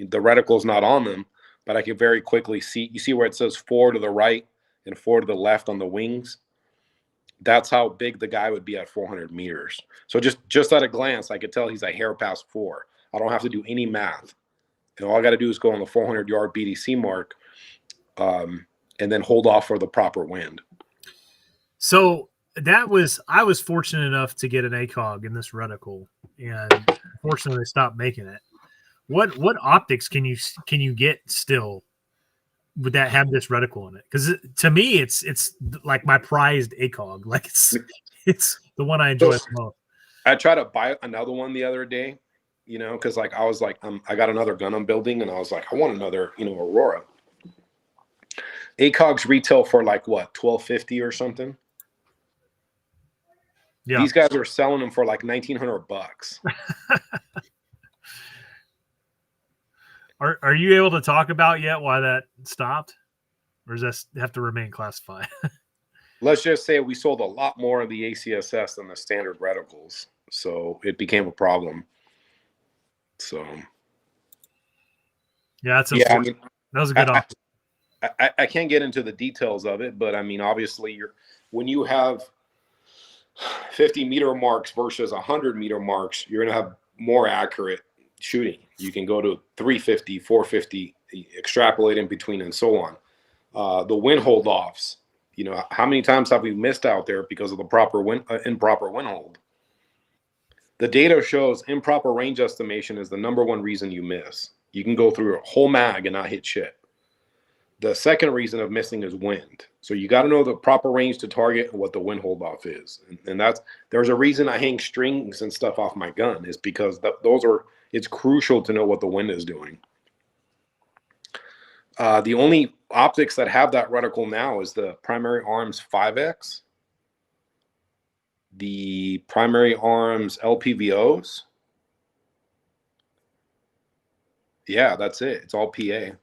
The reticle's not on them, but I could very quickly see. You see where it says 4 to the right and 4 to the left on the wings? That's how big the guy would be at 400 meters. So just at a glance, I could tell he's a hair past 4. I don't have to do any math. And all I got to do is go on the 400-yard BDC mark and then hold off for the proper wind. So I was fortunate enough to get an ACOG in this reticle, and unfortunately they stopped making it. What optics can you get still would that have this reticle in it? Because to me it's like my prized ACOG. Like it's the one I enjoy the most. I tried to buy another one the other day, because like I was like I got another gun I'm building, and I was like I want another Aurora. ACOGs retail for like what, $1,250 or something. Yeah. These guys are selling them for like $1,900. Are you able to talk about yet why that stopped, or does that have to remain classified? Let's just say we sold a lot more of the ACSS than the standard reticles, so it became a problem. So yeah, that was a good option. I can't get into the details of it, but I mean, obviously, when you have 50-meter marks versus 100-meter marks, you're going to have more accurate shooting. You can go to 350, 450, extrapolate in between, and so on. The wind hold offs. How many times have we missed out there because of the improper wind hold? The data shows improper range estimation is the #1 reason you miss. You can go through a whole mag and not hit shit. The second reason of missing is wind. So you got to know the proper range to target and what the wind hold off is. And there's a reason I hang strings and stuff off my gun, is because it's crucial to know what the wind is doing. The only optics that have that reticle now is the Primary Arms 5X, the Primary Arms LPVOs. Yeah, that's it. It's all PA.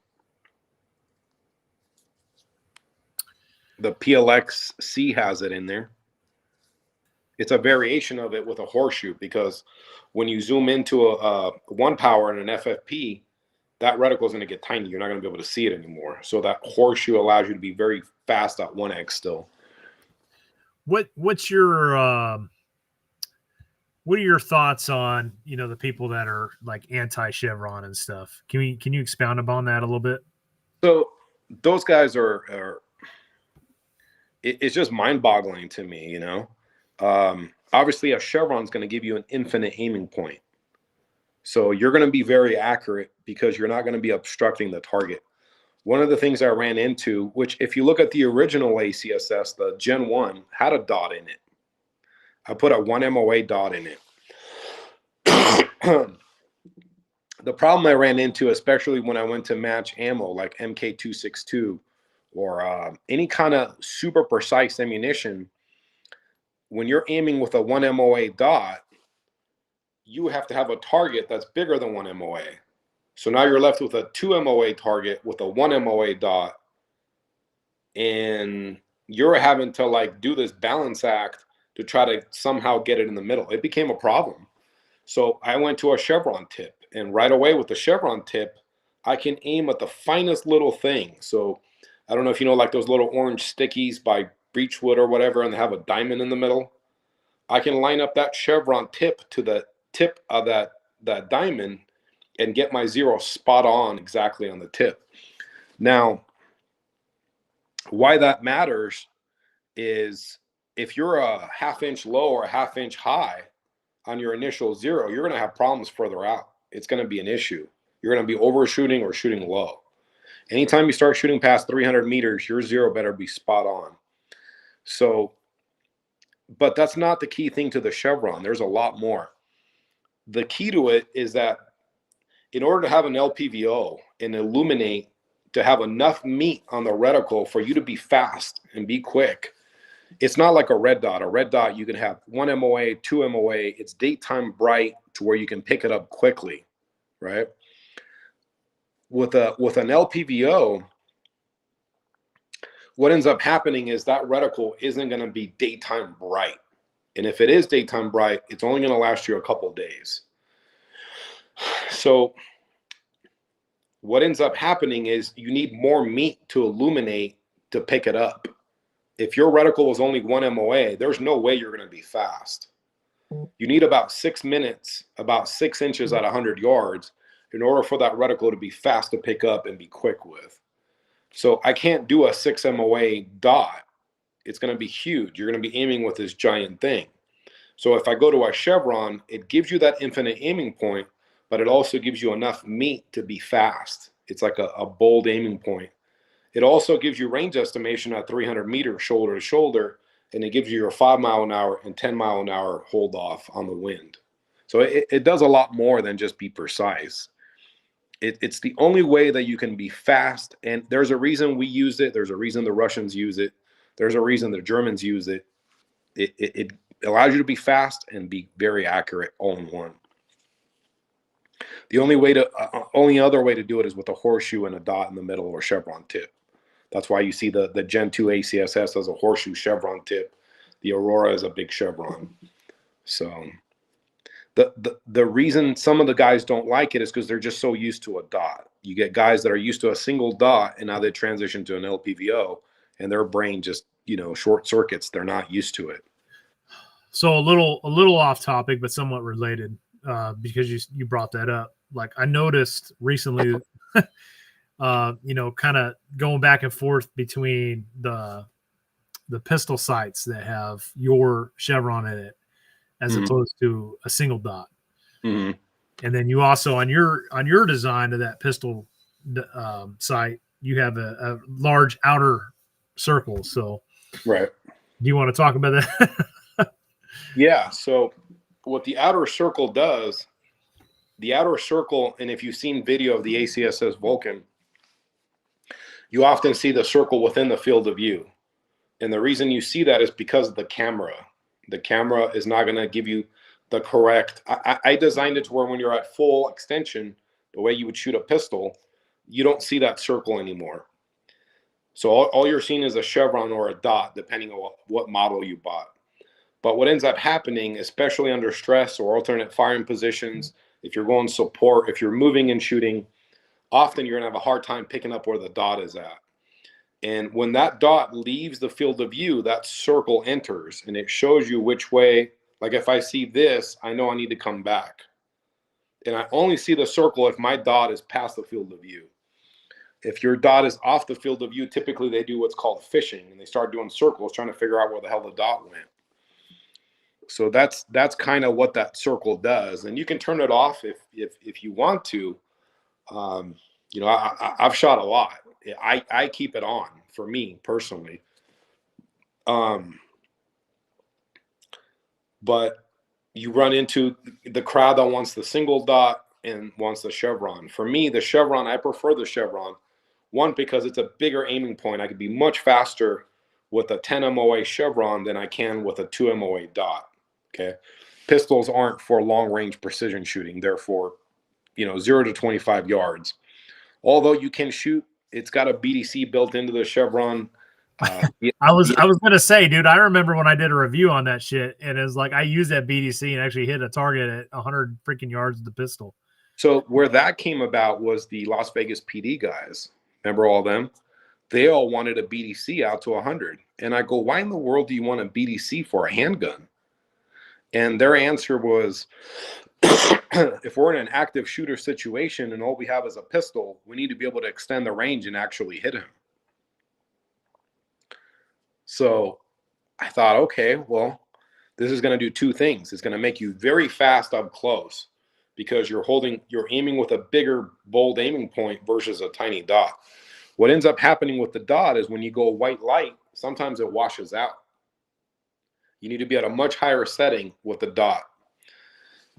The PLX-C has it in there. It's a variation of it with a horseshoe, because when you zoom into a 1-power and an FFP, that reticle is going to get tiny. You're not going to be able to see it anymore. So that horseshoe allows you to be very fast at 1x still. What's your what are your thoughts on, the people that are like anti-Chevron and stuff? Can you expound upon that a little bit? So those guys are it's just mind-boggling to me, Obviously a Chevron is going to give you an infinite aiming point. So you're going to be very accurate because you're not going to be obstructing the target. One of the things I ran into, which if you look at the original ACSS, the Gen 1 had a dot in it. I put a 1 MOA dot in it. The problem I ran into, especially when I went to match ammo like MK262 or any kind of super precise ammunition, when you're aiming with a 1 MOA dot, you have to have a target that's bigger than 1 MOA. So now you're left with a 2 MOA target with a 1 MOA dot, and you're having to like do this balance act to try to somehow get it in the middle. It became a problem. So I went to a Chevron tip, and right away with the Chevron tip, I can aim at the finest little thing. So I don't know if you know, like those little orange stickies by Beechwood or whatever, and they have a diamond in the middle. I can line up that Chevron tip to the tip of that diamond and get my zero spot on exactly on the tip. Now, why that matters is if you're a ½ inch low or a ½ inch high on your initial zero, you're going to have problems further out. It's going to be an issue. You're going to be overshooting or shooting low. Anytime you start shooting past 300 meters, your zero better be spot on. So, but that's not the key thing to the Chevron. There's a lot more. The key to it is that in order to have an LPVO and illuminate, to have enough meat on the reticle for you to be fast and be quick, it's not like a red dot. A red dot, you can have 1 MOA, 2 MOA. It's daytime bright to where you can pick it up quickly, right? With an LPVO, what ends up happening is that reticle isn't going to be daytime bright. And if it is daytime bright, it's only going to last you a couple of days. So what ends up happening is you need more meat to illuminate to pick it up. If your reticle is only 1 MOA, there's no way you're going to be fast. You need about 6 minutes, about 6 inches at 100 yards in order for that reticle to be fast to pick up and be quick with. So I can't do a 6 MOA dot. It's going to be huge. You're going to be aiming with this giant thing. So if I go to a Chevron, it gives you that infinite aiming point, but it also gives you enough meat to be fast. It's like a bold aiming point. It also gives you range estimation at 300 meters shoulder to shoulder, and it gives you your 5 mile an hour and 10 mile an hour hold off on the wind. So it does a lot more than just be precise. It's the only way that you can be fast, and there's a reason we use it. There's a reason the Russians use it. There's a reason the Germans use it. It allows you to be fast and be very accurate all in one. The only other way to do it is with a horseshoe and a dot in the middle or Chevron tip. That's why you see the Gen 2 ACSS as a horseshoe Chevron tip. The Aurora is a big chevron. So the reason some of the guys don't like it is because they're just so used to a dot. You get guys that are used to a single dot, and now they transition to an LPVO, and their brain just, short circuits. They're not used to it. So a little off topic, but somewhat related, because you brought that up. Like I noticed recently, kind of going back and forth between the pistol sights that have your chevron in it, as opposed to a single dot. Mm-hmm. And then you also on your design of that pistol sight, you have a large outer circle. So, right. Do you want to talk about that? Yeah. So what the outer circle does, and if you've seen video of the ACSS Vulcan, you often see the circle within the field of view. And the reason you see that is because of the camera. The camera is not going to give you the correct. I designed it to where when you're at full extension, the way you would shoot a pistol, you don't see that circle anymore. So all you're seeing is a chevron or a dot, depending on what model you bought. But what ends up happening, especially under stress or alternate firing positions, if you're going support, if you're moving and shooting, often you're going to have a hard time picking up where the dot is at. And when that dot leaves the field of view, that circle enters, and it shows you which way Like if I see this, I know I need to come back. And I only see the circle if my dot is past the field of view. If your dot is off the field of view, typically they do what's called fishing, and they start doing circles trying to figure out where the hell the dot went. So that's kind of what that circle does. And you can turn it off if you want to. You know, I've shot a lot. I keep it on for me personally. But you run into the crowd that wants the single dot and wants the chevron. For me, the chevron, I prefer the chevron. One, because it's a bigger aiming point. I could be much faster with a 10 MOA chevron than I can with a 2 MOA dot. Okay. Pistols aren't for long range precision shooting. They're for, 0 to 25 yards. Although you can shoot, it's got a BDC built into the chevron. I was gonna say, dude, I remember when I did a review on that shit, and it was like I used that BDC and actually hit a target at 100 freaking yards with the pistol. So where that came about was the Las Vegas PD guys. Remember all them? They all wanted a BDC out to 100. And I go, why in the world do you want a BDC for a handgun? And their answer was, if we're in an active shooter situation and all we have is a pistol, we need to be able to extend the range and actually hit him. So I thought, okay, well, this is going to do two things. It's going to make you very fast up close because you're aiming with a bigger, bold aiming point versus a tiny dot. What ends up happening with the dot is when you go white light, sometimes it washes out. You need to be at a much higher setting with the dot.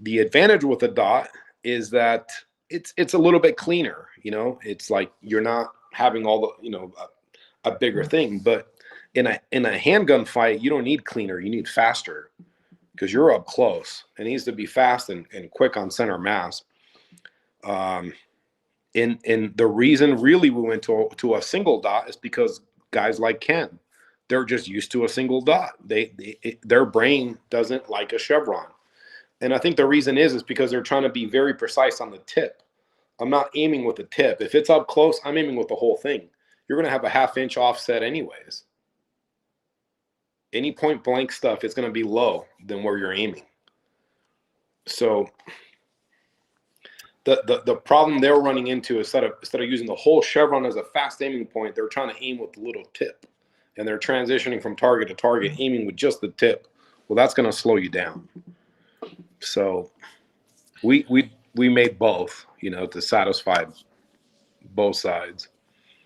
The advantage with the dot is that it's a little bit cleaner. It's like you're not having all the, a bigger thing. But in a handgun fight, you don't need cleaner. You need faster because you're up close. It needs to be fast and quick on center mass. And the reason really we went to a single dot is because guys like Ken, they're just used to a single dot. Their brain doesn't like a chevron. And I think the reason is because they're trying to be very precise on the tip. I'm not aiming with the tip. If it's up close, I'm aiming with the whole thing. You're going to have a half-inch offset anyways. Any point blank stuff is going to be low than where you're aiming. So the problem they're running into is instead of using the whole chevron as a fast aiming point, they're trying to aim with the little tip. And they're transitioning from target to target, aiming with just the tip. Well, that's going to slow you down. So we made both, to satisfy both sides.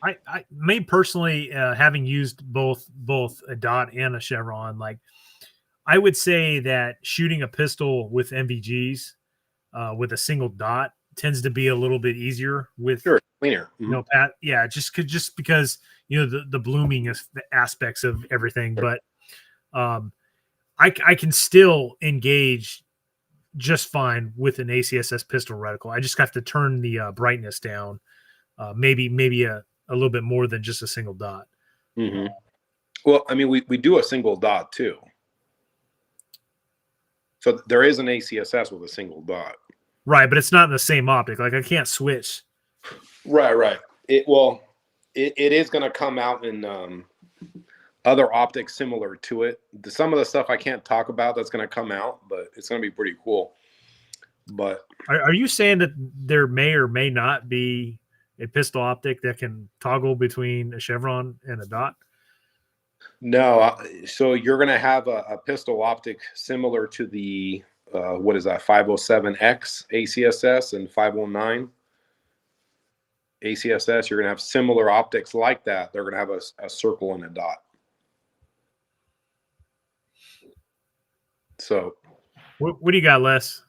I me personally, having used both a dot and a chevron, like I would say that shooting a pistol with MVGs with a single dot tends to be a little bit easier with cleaner. Mm-hmm. Just because the blooming aspects of everything, but I can still engage just fine with an ACSS pistol reticle. I just have to turn the brightness down, maybe a little bit more than just a single dot. Mm-hmm. Well, I mean, we do a single dot too. So there is an ACSS with a single dot. Right, but it's not in the same optic. Like I can't switch. Right. It is going to come out in other optics similar to it. Some of the stuff I can't talk about that's going to come out, but it's going to be pretty cool. But are you saying that there may or may not be a pistol optic that can toggle between a chevron and a dot? No. So you're going to have a pistol optic similar to the, 507X ACSS and 509 ACSS. You're going to have similar optics like that. They're going to have a circle and a dot. So what do you got, Les?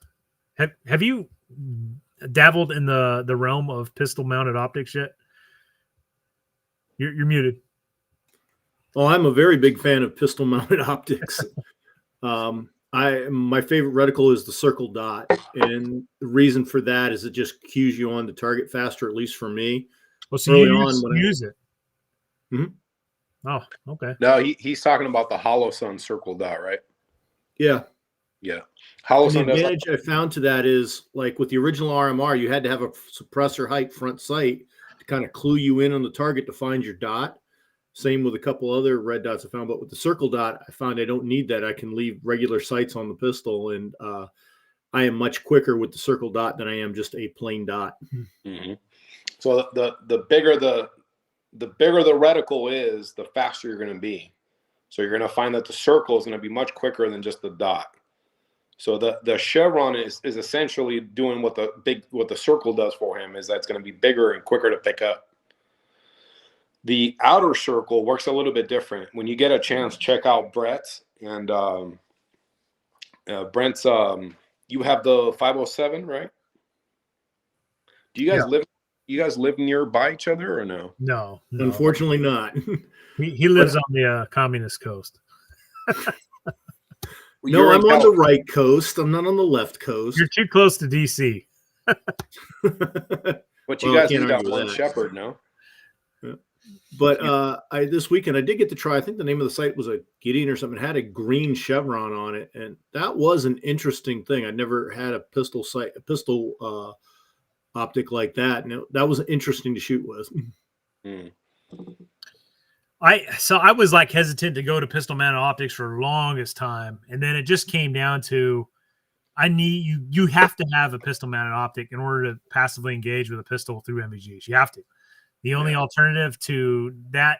Have you dabbled in the realm of pistol mounted optics yet? You're muted. Oh, I'm a very big fan of pistol mounted optics. My favorite reticle is the circle dot, and the reason for that is it just cues you on the target faster, at least for me. Well, so you use it. Mm-hmm. Oh, okay. No, he's talking about the Hollow Sun circle dot, right? Yeah. Hollow The Sun advantage I found to that is, like with the original RMR, you had to have a suppressor height front sight to kind of clue you in on the target to find your dot. Same with a couple other red dots I found, but with the circle dot, I found I don't need that. I can leave regular sights on the pistol, and I am much quicker with the circle dot than I am just a plain dot. Mm-hmm. So the bigger the reticle is, the faster you're going to be. So you're going to find that the circle is going to be much quicker than just the dot. So the Chevron is essentially doing what the circle does for him, is that's going to be bigger and quicker to pick up. The outer circle works a little bit different. When you get a chance, check out Brett's, and Brent's. You have the 507, right? Do you guys live? You guys live nearby each other or no? No. Unfortunately, not. He lives on the communist coast. No, I'm on the right coast. I'm not on the left coast. You're too close to DC. But you guys got one Shepherd, no? Yeah. But this weekend I did get to try. I think the name of the site was a Gideon or something. It had a green chevron on it, and that was an interesting thing. I'd never had a pistol optic like that, and that was interesting to shoot with. Mm. I was like hesitant to go to pistol mounted optics for the longest time, and then it just came down to you have to have a pistol mounted optic in order to passively engage with a pistol through NVGs. You have to. The only alternative to that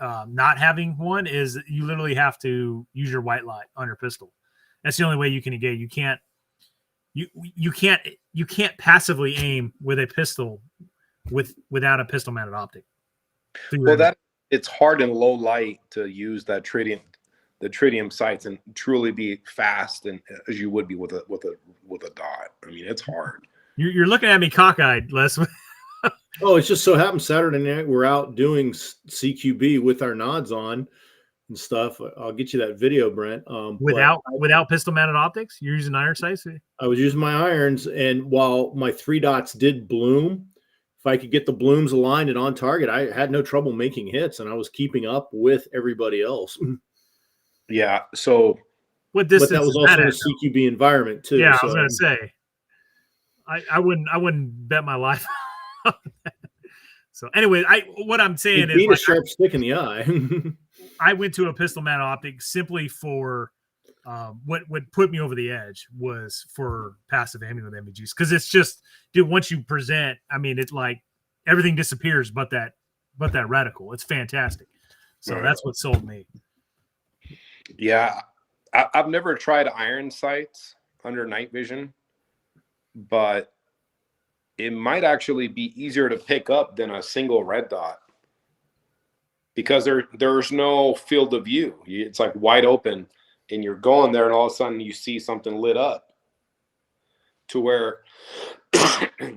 not having one is you literally have to use your white light on your pistol. That's the only way you can engage. You can't passively aim with a pistol without a pistol mounted optic. Well, it's hard in low light to use the tritium sights and truly be fast and as you would be with a dot. I mean, it's hard. You're looking at me cockeyed, Les. Oh, it's just so happens Saturday night we're out doing CQB with our nods on and stuff. I'll get you that video, Brent. Without pistol mounted optics, you're using iron sights? I was using my irons, and while my 3 dots did bloom, if I could get the blooms aligned and on target, I had no trouble making hits, and I was keeping up with everybody else. Yeah. So what distance? But that was also in a CQB environment too. Yeah, I was going to say, I wouldn't bet my life. So anyway, what I'm saying is, being a sharp stick in the eye. I went to a pistol mounted optic simply for what put me over the edge was for passive aiming with NVGs, because it's just, dude, once you present, I mean, it's like everything disappears but that reticle. It's fantastic. So that's what sold me. Yeah, I've never tried iron sights under night vision, but it might actually be easier to pick up than a single red dot, because there's no field of view. It's like wide open, and you're going there, and all of a sudden you see something lit up, to where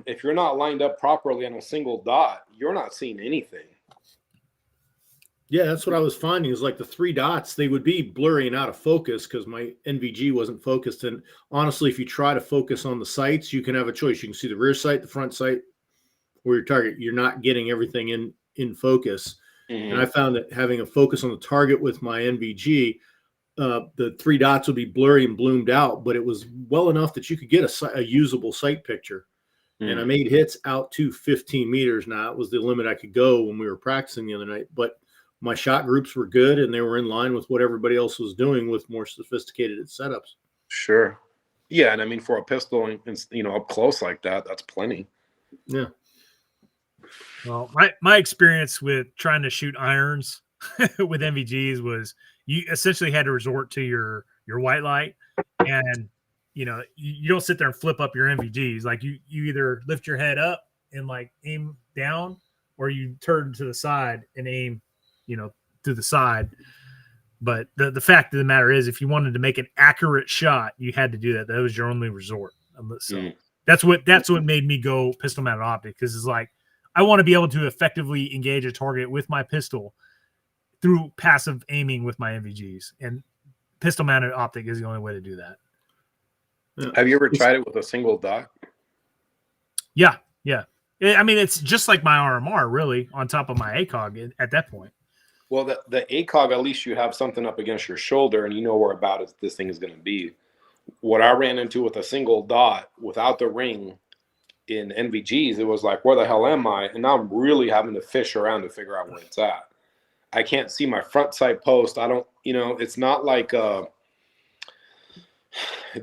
if you're not lined up properly on a single dot, you're not seeing anything. Yeah, that's what I was finding, is like the 3 dots, they would be blurry and out of focus because my NVG wasn't focused. And honestly, if you try to focus on the sights, you can have a choice. You can see the rear sight, the front sight, or your target. You're not getting everything in focus. Mm-hmm. And I found that having a focus on the target with my NVG, the 3 dots would be blurry and bloomed out, but it was well enough that you could get a usable sight picture. Mm-hmm. And I made hits out to 15 meters. Now, it was the limit I could go when we were practicing the other night, but my shot groups were good, and they were in line with what everybody else was doing with more sophisticated setups. Sure. Yeah, and I mean, for a pistol, up close like that, that's plenty. Yeah. Well, my experience with trying to shoot irons with NVGs was you essentially had to resort to your white light, and you don't sit there and flip up your NVGs. Like you either lift your head up and like aim down, or you turn to the side and aim to the side. But the fact of the matter is, if you wanted to make an accurate shot, you had to do that. That was your only resort. So that's what made me go pistol mounted optic, because it's like, I want to be able to effectively engage a target with my pistol through passive aiming with my NVGs, and pistol mounted optic is the only way to do that. Have you ever tried it with a single dot? Yeah. I mean, it's just like my RMR, really, on top of my ACOG at that point. Well, the ACOG, at least you have something up against your shoulder, and you know where about this thing is going to be. What I ran into with a single dot without the ring in NVGs, it was like, where the hell am I? And now I'm really having to fish around to figure out where it's at. I can't see my front sight post. I don't, it's not like a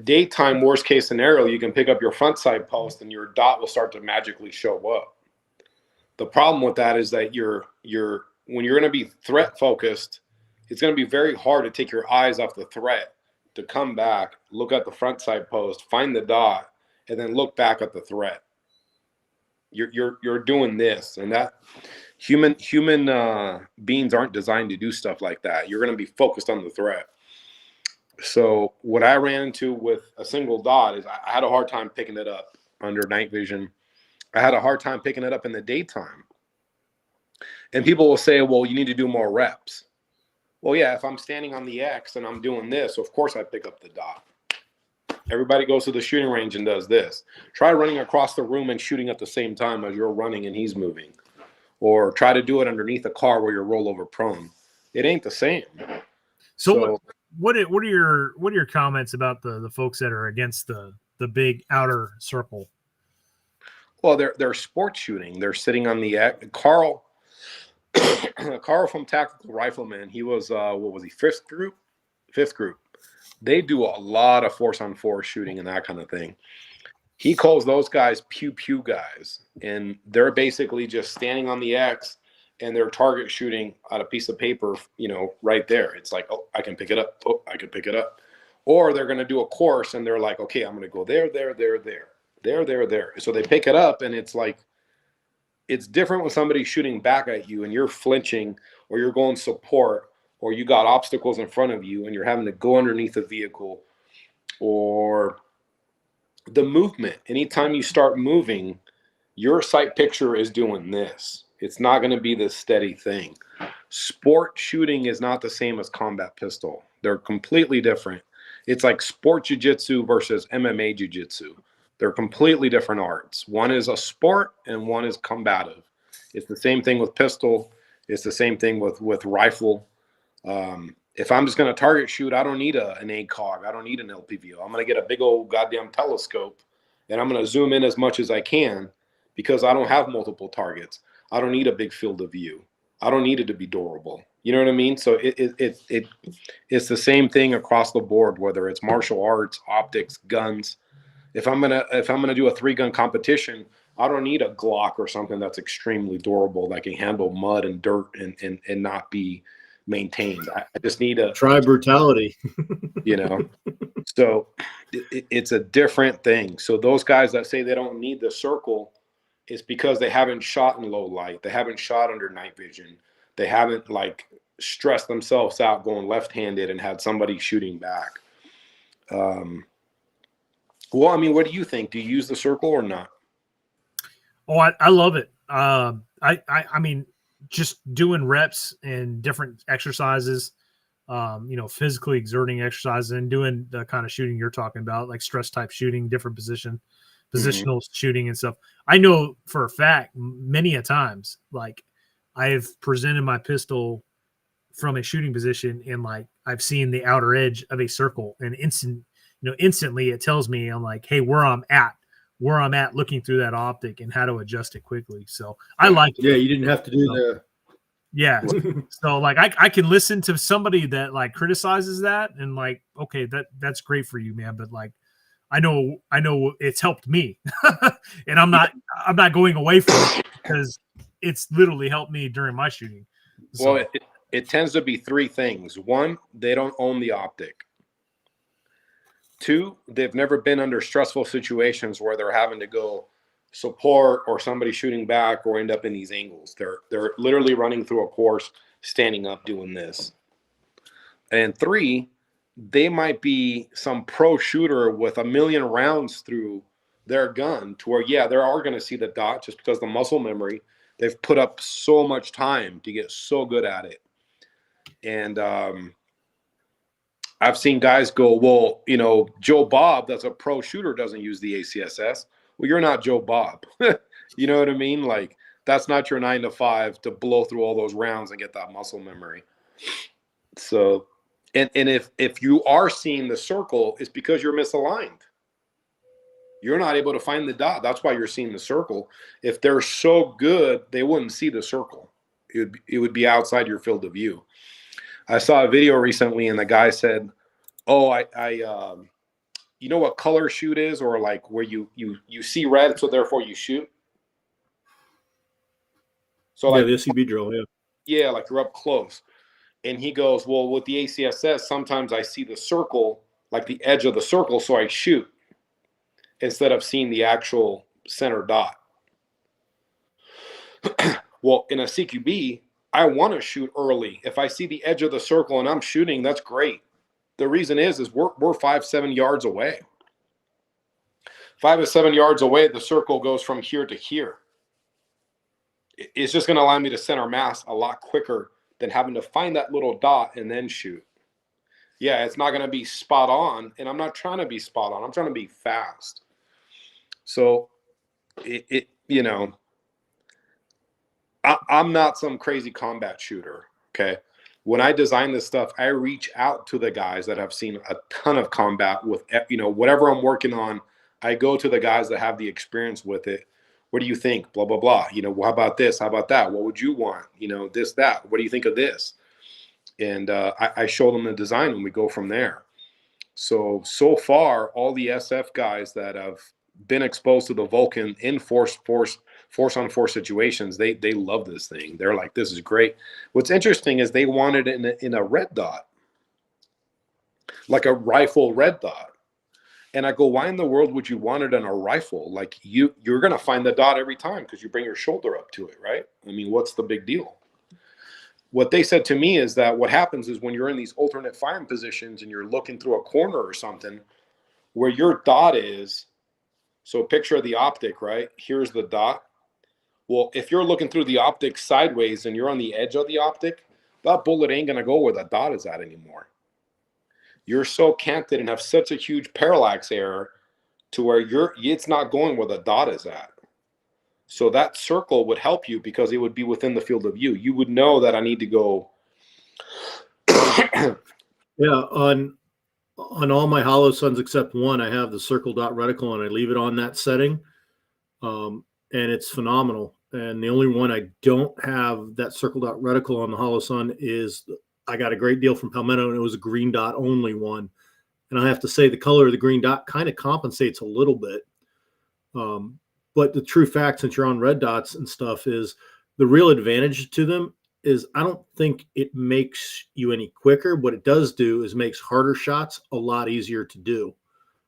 daytime worst case scenario. You can pick up your front sight post and your dot will start to magically show up. The problem with that is that when you're going to be threat focused, it's going to be very hard to take your eyes off the threat, to come back, look at the front sight post, find the dot, and then look back at the threat. You're doing this, and that human beings aren't designed to do stuff like that. You're going to be focused on the threat. So what I ran into with a single dot is I had a hard time picking it up under night vision. I had a hard time picking it up in the daytime. And people will say, well, you need to do more reps. Well, yeah, if I'm standing on the X and I'm doing this, of course I pick up the dot. Everybody goes to the shooting range and does this. Try running across the room and shooting at the same time as you're running and he's moving. Or try to do it underneath a car where you're rollover prone. It ain't the same. So what are your comments about the folks that are against the big outer circle? Well, they're sports shooting. They're sitting on the X. Carl from Tactical Rifleman, he was what was he, fifth group? They do a lot of force on force shooting and that kind of thing. He calls those guys pew pew guys, and they're basically just standing on the X and they're target shooting on a piece of paper, right there. It's like, oh, I can pick it up. Oh, I can pick it up. Or they're going to do a course and they're like, okay, I'm going to go there. So they pick it up, and it's like, it's different when somebody's shooting back at you and you're flinching, or you're going support, or you got obstacles in front of you and you're having to go underneath a vehicle, or the movement. Anytime you start moving, your sight picture is doing this. It's not going to be this steady thing. Sport shooting is not the same as combat pistol. They're completely different. It's like sport jiu-jitsu versus MMA jiu-jitsu. They're completely different arts. One is a sport and one is combative. It's the same thing with pistol. It's the same thing with rifle. If I'm just going to target shoot, I don't need an ACOG. I don't need an LPVO. I'm going to get a big old goddamn telescope, and I'm going to zoom in as much as I can, because I don't have multiple targets. I don't need a big field of view. I don't need it to be durable. You know what I mean? So it's the same thing across the board, whether it's martial arts, optics, guns. If I'm gonna do a 3-gun competition, I don't need a Glock or something that's extremely durable that can handle mud and dirt and not be maintained. I just need a try brutality. So it's a different thing. So those guys that say they don't need the circle, it's because they haven't shot in low light. They haven't shot under night vision. They haven't stressed themselves out going left-handed and had somebody shooting back. Well, I mean, what do you think? Do you use the circle or not? Oh, I love it. I mean, just doing reps and different exercises, physically exerting exercises and doing the kind of shooting you're talking about, like stress type shooting, different positional shooting and stuff. I know for a fact, many a times, I've presented my pistol from a shooting position and I've seen the outer edge of a circle, and instantly it tells me, I'm like, hey, where I'm at looking through that optic and how to adjust it quickly. So I like it. Yeah, you didn't have to do yeah. So I can listen to somebody that criticizes that and okay, that's great for you, man. But I know it's helped me and I'm not going away from it because it's literally helped me during my shooting. So, well, it tends to be 3 things. 1, they don't own the optic. 2, they've never been under stressful situations where they're having to go support or somebody shooting back or end up in these angles. They're literally running through a course, standing up, doing this. And 3, they might be some pro shooter with 1 million rounds through their gun to where, yeah, they are going to see the dot just because the muscle memory. They've put up so much time to get so good at it. And I've seen guys go, well, Joe Bob, that's a pro shooter, doesn't use the ACSS. Well, you're not Joe Bob. You know what I mean? That's not your 9 to 5 to blow through all those rounds and get that muscle memory. So, and if you are seeing the circle, it's because you're misaligned. You're not able to find the dot. That's why you're seeing the circle. If they're so good, they wouldn't see the circle. It would be outside your field of view. I saw a video recently, and the guy said, "Oh, you know what color shoot is, or like where you see red, so therefore you shoot." So Yeah, like the SCB drill. Yeah. yeah, like you're up close. And he goes, "Well, with the ACSS, sometimes I see the circle, like the edge of the circle, so I shoot instead of seeing the actual center dot." Well, in a CQB, I want to shoot early. If I see the edge of the circle and I'm shooting, that's great. The reason is we're 5-7 yards away. 5 to 7 yards away, the circle goes from here to here. It's just going to allow me to center mass a lot quicker than having to find that little dot and then shoot. Yeah, it's not going to be spot on, and I'm not trying to be spot on. I'm trying to be fast. So, I'm not some crazy combat shooter, okay? When I design this stuff, I reach out to the guys that have seen a ton of combat with, whatever I'm working on. I go to the guys that have the experience with it. What do you think? Blah, blah, blah. How about this? How about that? What would you want? This, that. What do you think of this? And I show them the design, and we go from there. So far, all the SF guys that have been exposed to the Vulcan in force on force situations, they love this thing. They're like, this is great. What's interesting is they wanted it in a red dot, like a rifle red dot. And I go, why in the world would you want it in a rifle? Like you're going to find the dot every time because you bring your shoulder up to it, right? I mean, what's the big deal? What they said to me is that what happens is when you're in these alternate firing positions and you're looking through a corner or something where your dot is, so picture the optic, right? Here's the dot. Well, if you're looking through the optic sideways and you're on the edge of the optic, that bullet ain't going to go where the dot is at anymore. You're so canted and have such a huge parallax error to where it's not going where the dot is at. So that circle would help you because it would be within the field of view. You would know that I need to go. Yeah, on all my hollow suns except one, I have the circle dot reticle, and I leave it on that setting, and it's phenomenal. And the only one I don't have that circle dot reticle on the hollow sun is I got a great deal from Palmetto, and it was a green dot only one. And I have to say the color of the green dot kind of compensates a little bit. But the true fact, since you're on red dots and stuff, is the real advantage to them is I don't think it makes you any quicker. What it does do is makes harder shots a lot easier to do.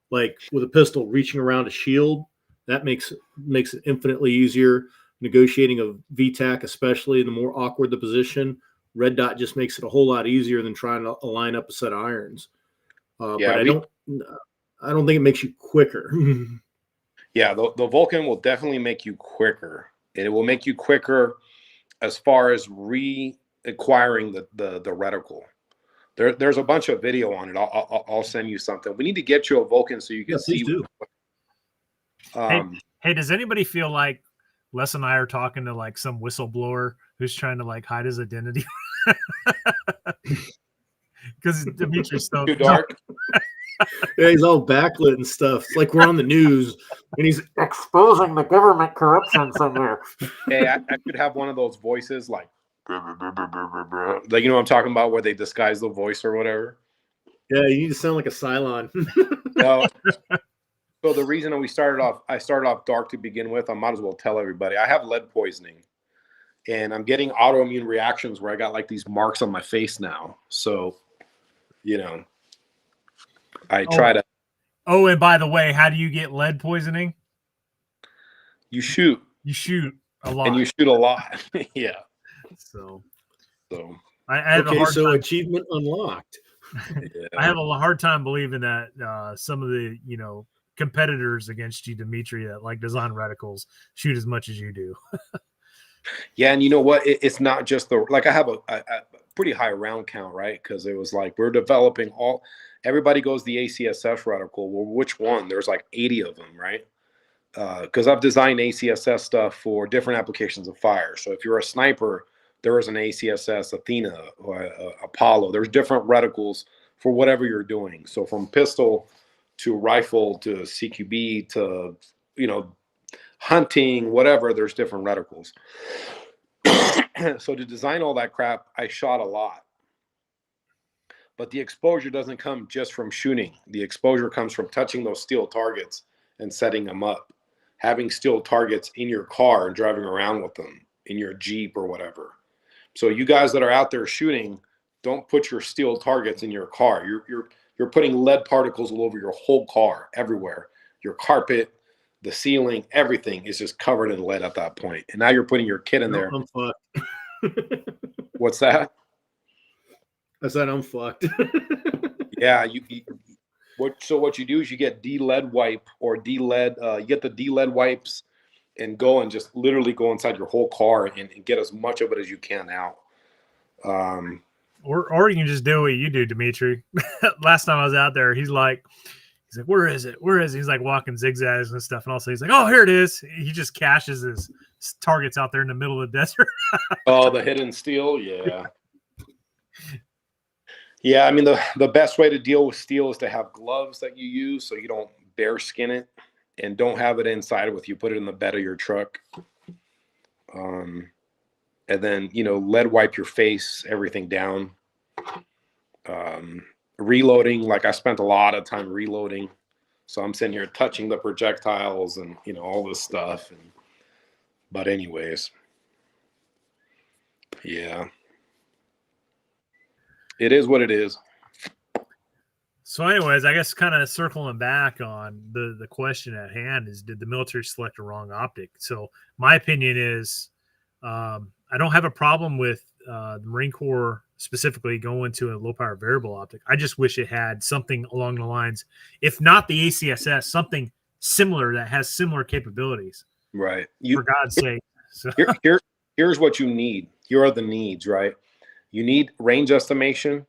Like with a pistol, reaching around a shield, that makes it infinitely easier. Negotiating a VTAC, especially the more awkward the position, red dot just makes it a whole lot easier than trying to line up a set of irons. But I don't think it makes you quicker. Yeah, the Vulcan will definitely make you quicker. And it will make you quicker as far as reacquiring the reticle. There's a bunch of video on it. I'll send you something. We need to get you a Vulcan so you can see. Do. Hey, does anybody feel like Les and I are talking to like some whistleblower who's trying to like hide his identity? Because Dimitri's so too dark. Yeah, he's all backlit and stuff. It's like we're on the news and he's exposing the government corruption somewhere. Hey, I could have one of those voices like what I'm talking about, where they disguise the voice or whatever. Yeah, you need to sound like a Cylon. No. So the reason that I started off dark to begin with, I might as well tell everybody, I have lead poisoning. And I'm getting autoimmune reactions where I got like these marks on my face now. So, I try to. Oh, and by the way, how do you get lead poisoning? You shoot. You shoot a lot. And you shoot a lot. Yeah. So I have a hard time. Achievement unlocked. Yeah. I have a hard time believing that some of the, competitors against you, Dimitri, that like design reticles shoot as much as you do. Yeah, and you know what? It's not just I have a pretty high round count, right? Because it was like we're developing everybody goes the ACSS reticle. Well, which one? There's like 80 of them, right? Because I've designed ACSS stuff for different applications of fire. So if you're a sniper, there is an ACSS Athena or Apollo. There's different reticles for whatever you're doing. So from pistol to rifle to CQB to hunting, whatever, there's different reticles. So to design all that crap, I shot a lot. But the exposure doesn't come just from shooting. The exposure comes from touching those steel targets and setting them up. Having steel targets in your car and driving around with them in your Jeep or whatever. So you guys that are out there shooting, don't put your steel targets in your car. You're putting lead particles all over your whole car, everywhere. Your carpet, the ceiling, everything is just covered in lead at that point. And now you're putting your kid in there. I'm fucked. What's that? I said I'm fucked. Yeah, what you do is you get de-lead wipe or de-lead. You get the de-lead wipes and go and just literally go inside your whole car and get as much of it as you can out. Or you can just do what you do, Dimitri. Last time I was out there, he's like, where is it? Where is it? He's like walking zigzags and stuff. And also he's like, oh, here it is. He just caches his targets out there in the middle of the desert. Oh, the hidden steel. Yeah. Yeah. I mean, the best way to deal with steel is to have gloves that you use so you don't bare skin it, and don't have it inside with you. Put it in the bed of your truck. And then, lead wipe your face, everything down. Reloading, like I spent a lot of time reloading. So I'm sitting here touching the projectiles and, all this stuff. But anyways, yeah, it is what it is. So anyways, I guess kind of circling back on the question at hand is, did the military select a wrong optic? So my opinion is, I don't have a problem with the Marine Corps specifically going to a low power variable optic. I just wish it had something along the lines, if not the ACSS, something similar that has similar capabilities. Right. For God's sake. So. Here's what you need. Here are the needs, right? You need range estimation,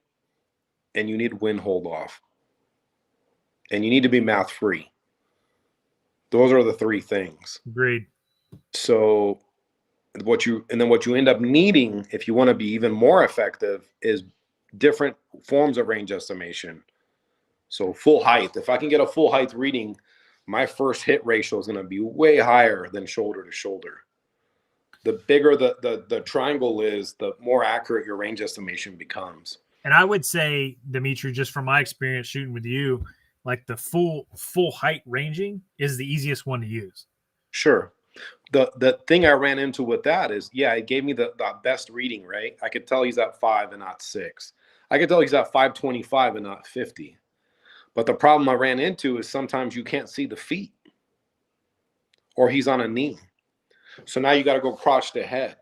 and you need wind hold off. And you need to be math free. Those are the three things. Agreed. So what you end up needing, if you want to be even more effective, is different forms of range estimation. So full height. If I can get a full height reading, my first hit ratio is going to be way higher than shoulder to shoulder. The bigger the triangle is, the more accurate your range estimation becomes. And I would say, Dimitri, just from my experience shooting with you, like the full height ranging is the easiest one to use. Sure. The thing I ran into with that is, it gave me the best reading, right? I could tell he's at 5 and not 6. I could tell he's at 525 and not 50. But the problem I ran into is sometimes you can't see the feet, or he's on a knee. So now you got to go crotch to head.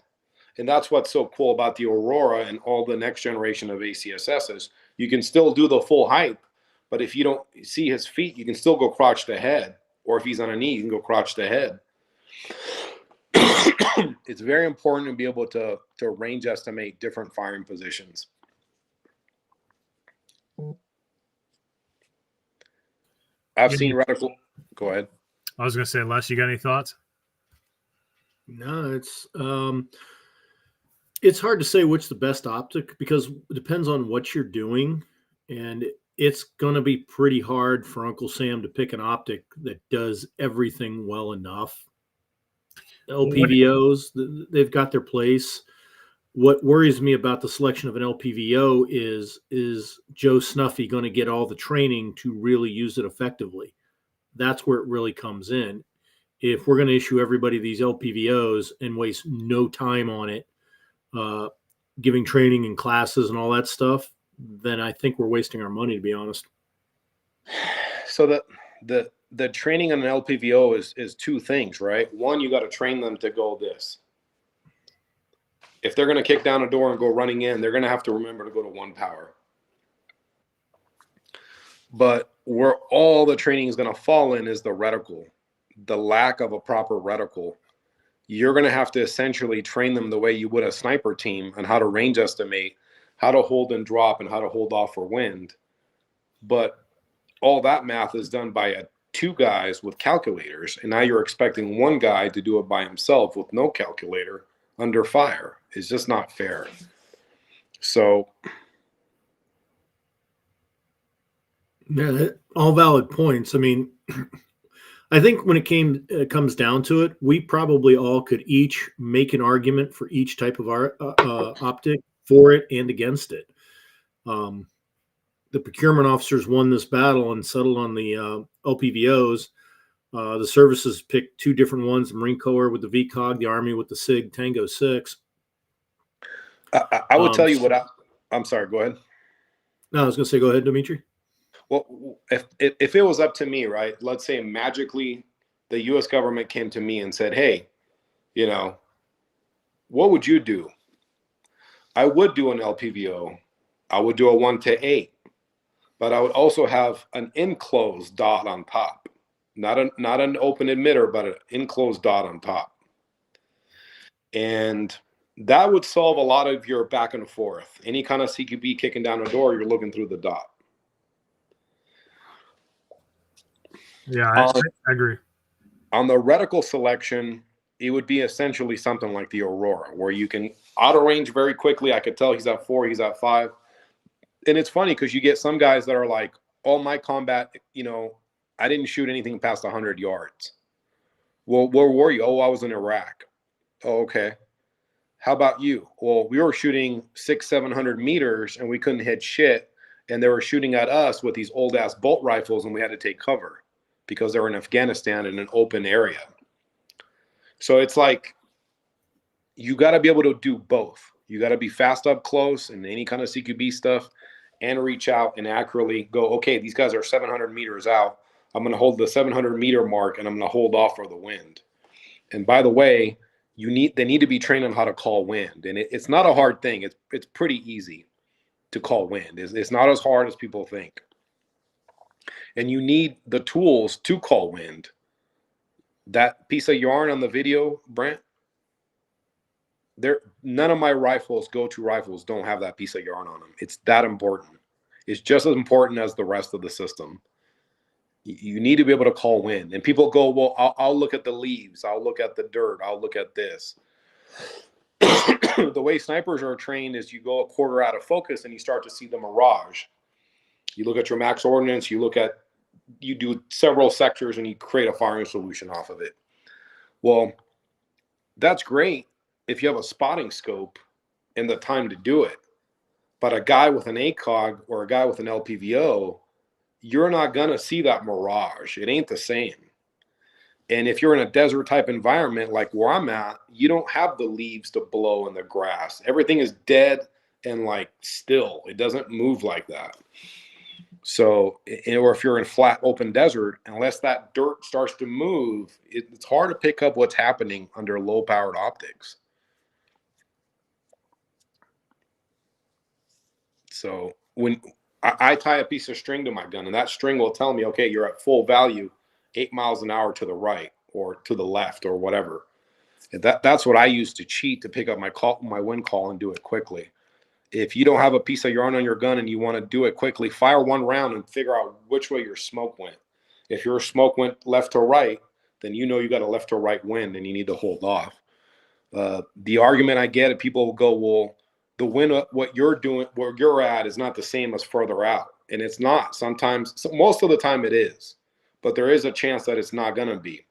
And that's what's so cool about the Aurora and all the next generation of ACSSs. You can still do the full height, but if you don't see his feet, you can still go crotch to head. Or if he's on a knee, you can go crotch to head. It's very important to be able to range estimate different firing positions. I've seen reticle. Go ahead. I was going to say, Les, you got any thoughts? No, it's hard to say which the best optic, because it depends on what you're doing, and it's going to be pretty hard for Uncle Sam to pick an optic that does everything well enough. LPVOs, they've got their place. What worries me about the selection of an LPVO is Joe Snuffy going to get all the training to really use it effectively? That's where it really comes in. If we're going to issue everybody these LPVOs and waste no time on it, giving training and classes and all that stuff, then I think we're wasting our money, to be honest. So the training on an LPVO is two things, right? One, you got to train them to go this. If they're going to kick down a door and go running in, they're going to have to remember to go to 1 power. But where all the training is going to fall in is the reticle. The lack of a proper reticle. You're going to have to essentially train them the way you would a sniper team on how to range estimate, how to hold and drop, and how to hold off for wind. But all that math is done by 2 guys with calculators, and now you're expecting 1 guy to do it by himself with no calculator under fire. It's just not fair. So yeah, all valid points. I mean, I think when it comes down to it, we probably all could each make an argument for each type of our optic, for it and against it. The procurement officers won this battle and settled on the LPVOs. The services picked two different ones: the Marine Corps with the VCOG, the Army with the SIG Tango 6. I will tell you what I'm sorry. Go ahead. No, I was going to say, go ahead, Dimitri. Well, if it was up to me, right? Let's say magically the U.S. government came to me and said, "Hey, you know, what would you do?" I would do an LPVO. I would do a 1-to-8, but I would also have an enclosed dot on top, not an open emitter, but an enclosed dot on top, and that would solve a lot of your back and forth. Any kind of CQB kicking down a door, you're looking through the dot. Yeah, I agree. On the reticle selection, it would be essentially something like the Aurora, where you can auto range very quickly. I could tell he's at 4, he's at 5. And it's funny because you get some guys that are like, "Oh, my combat, I didn't shoot anything past 100 yards. Well, where were you? Oh, I was in Iraq. Oh, okay. How about you? Well, we were shooting 600-700 meters and we couldn't hit shit. And they were shooting at us with these old ass bolt rifles and we had to take cover because they were in Afghanistan in an open area." So it's like, you got to be able to do both. You got to be fast up close and any kind of CQB stuff and reach out and accurately go, okay, these guys are 700 meters out. I'm going to hold the 700 meter mark and I'm going to hold off for the wind. And by the way, they need to be trained on how to call wind. And it's not a hard thing. It's pretty easy to call wind. It's not as hard as people think. And you need the tools to call wind. That piece of yarn on the video, Brent, none of my rifles, go-to rifles, don't have that piece of yarn on them. It's that important. It's just as important as the rest of the system. You need to be able to call wind. And people go, "Well, I'll look at the leaves. I'll look at the dirt. I'll look at this." The way snipers are trained is you go a quarter out of focus and you start to see the mirage. You look at your max ordnance, you do several sectors and you create a firing solution off of it. Well, that's great if you have a spotting scope and the time to do it. But a guy with an ACOG or a guy with an LPVO, you're not going to see that mirage. It ain't the same. And if you're in a desert type environment like where I'm at, you don't have the leaves to blow in the grass. Everything is dead and like still. It doesn't move like that. So, or if you're in flat open desert, unless that dirt starts to move, it's hard to pick up what's happening under low powered optics. So when I tie a piece of string to my gun, and that string will tell me, okay, you're at full value, 8 miles an hour to the right or to the left or whatever. And that's what I use to cheat to pick up my wind call and do it quickly. If you don't have a piece of yarn on your gun and you want to do it quickly, fire one round and figure out which way your smoke went. If your smoke went left to right, then you know you got a left to right wind and you need to hold off. The argument I get, people will go, "Well, the wind, what you're doing, where you're at, is not the same as further out." And it's not. Sometimes, most of the time it is. But there is a chance that it's not going to be.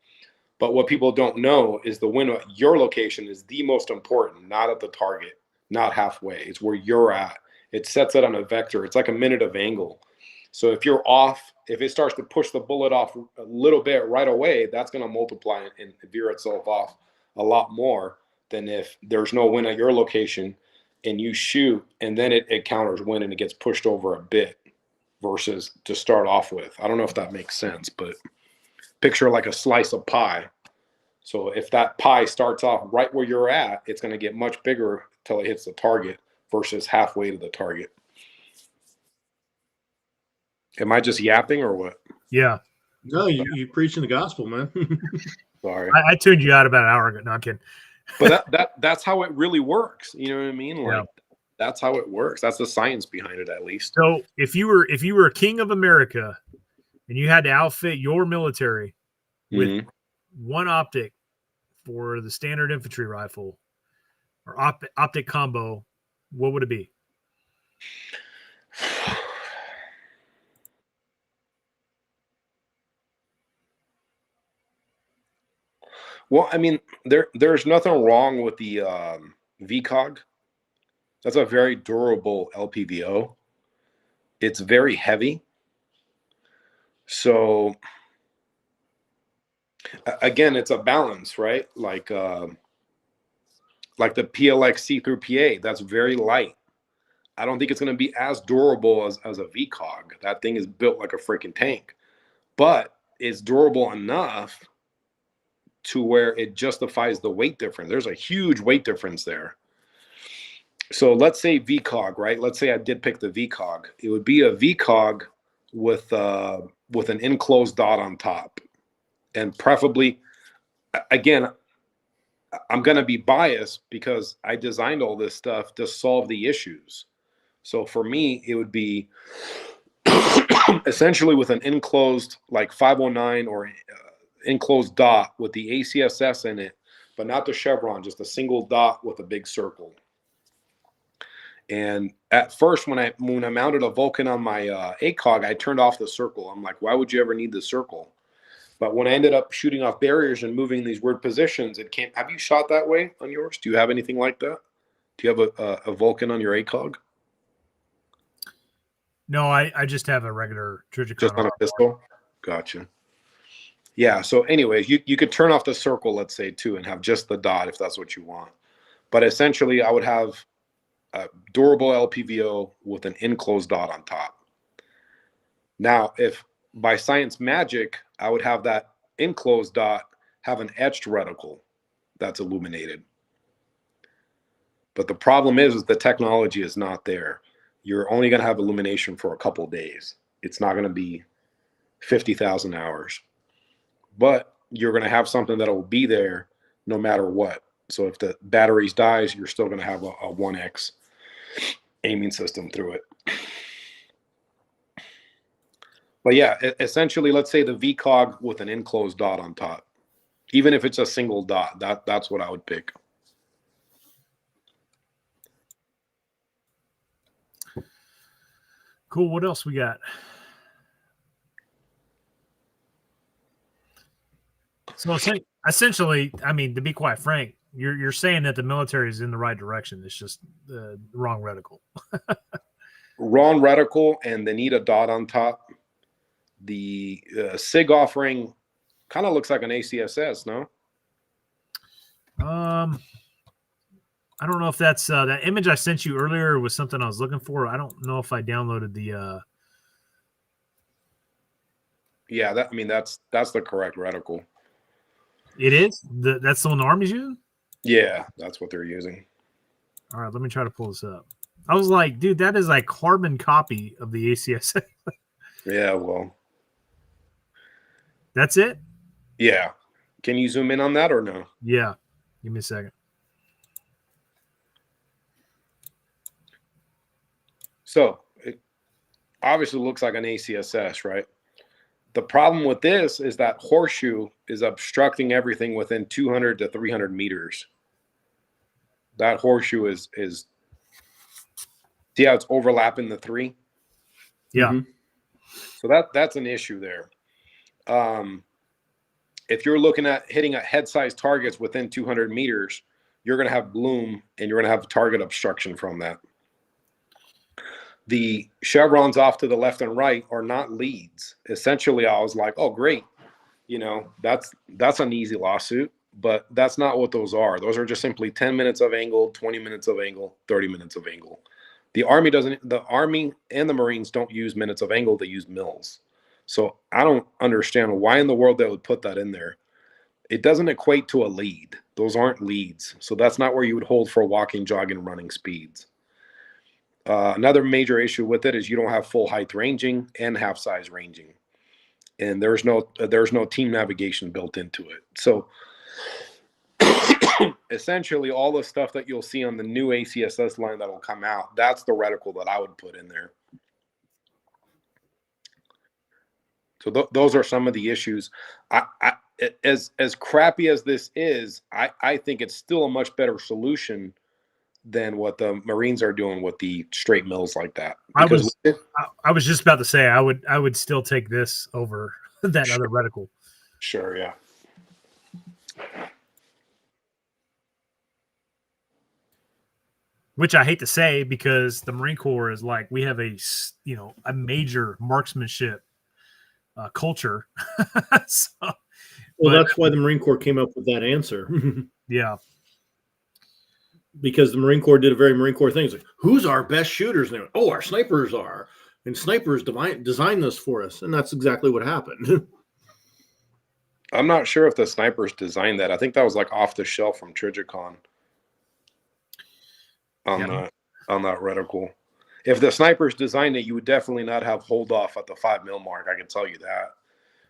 But what people don't know is the wind at your location is the most important, not at the target, not halfway. It's where you're at. It sets it on a vector. It's like a minute of angle. So if you're off, if it starts to push the bullet off a little bit right away, that's going to multiply and veer itself off a lot more than if there's no wind at your location and you shoot and then it counters wind and it gets pushed over a bit versus to start off with. I don't know if that makes sense, but picture like a slice of pie. So if that pie starts off right where you're at, it's going to get much bigger until it hits the target versus halfway to the target. Am I just yapping or what? Yeah. No, you preaching the gospel, man. Sorry. I tuned you out about an hour ago. No, I'm kidding. But that's how it really works. You know what I mean? Like, Yeah. That's how it works. That's the science behind it, at least. So if you were a king of America and you had to outfit your military with one optic for the standard infantry rifle or optic combo, what would it be? Well, I mean, there's nothing wrong with the VCOG. That's a very durable LPVO. It's very heavy. So again, it's a balance, right? Like the PLX C through PA, that's very light. I don't think it's going to be as durable as a VCOG. That thing is built like a freaking tank, but it's durable enough to where it justifies the weight difference. There's a huge weight difference there. So let's say VCOG, right? Let's say I did pick the VCOG. It would be a VCOG with an enclosed dot on top, and preferably, again, I'm going to be biased because I designed all this stuff to solve the issues. So for me, it would be essentially with an enclosed, like 509 or enclosed dot with the ACSS in it, but not the Chevron, just a single dot with a big circle. And at first, when I mounted a Vulcan on my ACOG, I turned off the circle. I'm like, why would you ever need the circle? But when I ended up shooting off barriers and moving these weird positions, it came. Have you shot that way on yours? Do you have anything like that? Do you have a Vulcan on your ACOG? No, I just have a regular Trijicon. Just on a pistol? Gotcha. Yeah, so anyways, you could turn off the circle, let's say, too, and have just the dot if that's what you want. But essentially, I would have a durable LPVO with an enclosed dot on top. Now, if by science magic, I would have that enclosed dot have an etched reticle that's illuminated. But the problem is the technology is not there. You're only going to have illumination for a couple of days. It's not going to be 50,000 hours. But you're going to have something that will be there no matter what. So if the batteries dies, you're still going to have a 1X aiming system through it. But yeah, essentially, let's say the VCOG with an enclosed dot on top. Even if it's a single dot, that's what I would pick. Cool. What else we got? So essentially, I mean, to be quite frank, you're saying that the military is in the right direction. It's just the wrong reticle. Wrong reticle, and they need a dot on top. The SIG offering kind of looks like an ACSS, no? I don't know if that's that image I sent you earlier was something I was looking for. I don't know if I downloaded the. Yeah, that's the correct reticle. It is that's the one the Army's using. Yeah, that's what they're using. All right, let me try to pull this up. I was like, dude, that is a carbon copy of the ACSS. Yeah, well, that's it. Yeah, can you zoom in on that or no? Yeah, give me a second. So it obviously looks like an ACSS, right? The problem with this is that horseshoe is obstructing everything within 200 to 300 meters. That horseshoe is see how it's overlapping the three? Yeah. Mm-hmm. So that's an issue there. If you're looking at hitting at head-sized targets within 200 meters, you're going to have bloom and you're going to have target obstruction from that. The chevrons off to the left and right are not leads. Essentially, I was like, oh, great. You know, that's an easy lawsuit, but that's not what those are. Those are just simply 10 minutes of angle, 20 minutes of angle, 30 minutes of angle. The Army and the Marines don't use minutes of angle, they use mils. So I don't understand why in the world they would put that in there. It doesn't equate to a lead. Those aren't leads. So that's not where you would hold for walking, jogging, running speeds. Another major issue with it is you don't have full height ranging and half size ranging. And there's no team navigation built into it. So essentially all the stuff that you'll see on the new ACSS line that will come out, that's the reticle that I would put in there. So those are some of the issues. As crappy as this is, I think it's still a much better solution than what the Marines are doing with the straight mills like that. I was just about to say I would still take this over that other reticle. Sure, yeah. which I hate to say because the Marine Corps is like, we have a major marksmanship culture. So, Well, that's why the Marine Corps came up with that answer. Yeah. Because the Marine Corps did a very Marine Corps thing. It's like, who's our best shooters? And oh, our snipers are. And snipers designed this for us. And that's exactly what happened. I'm not sure if the snipers designed that. I think that was like off the shelf from Trigicon on that reticle. If the snipers designed it, you would definitely not have hold off at the 5 mil mark. I can tell you that.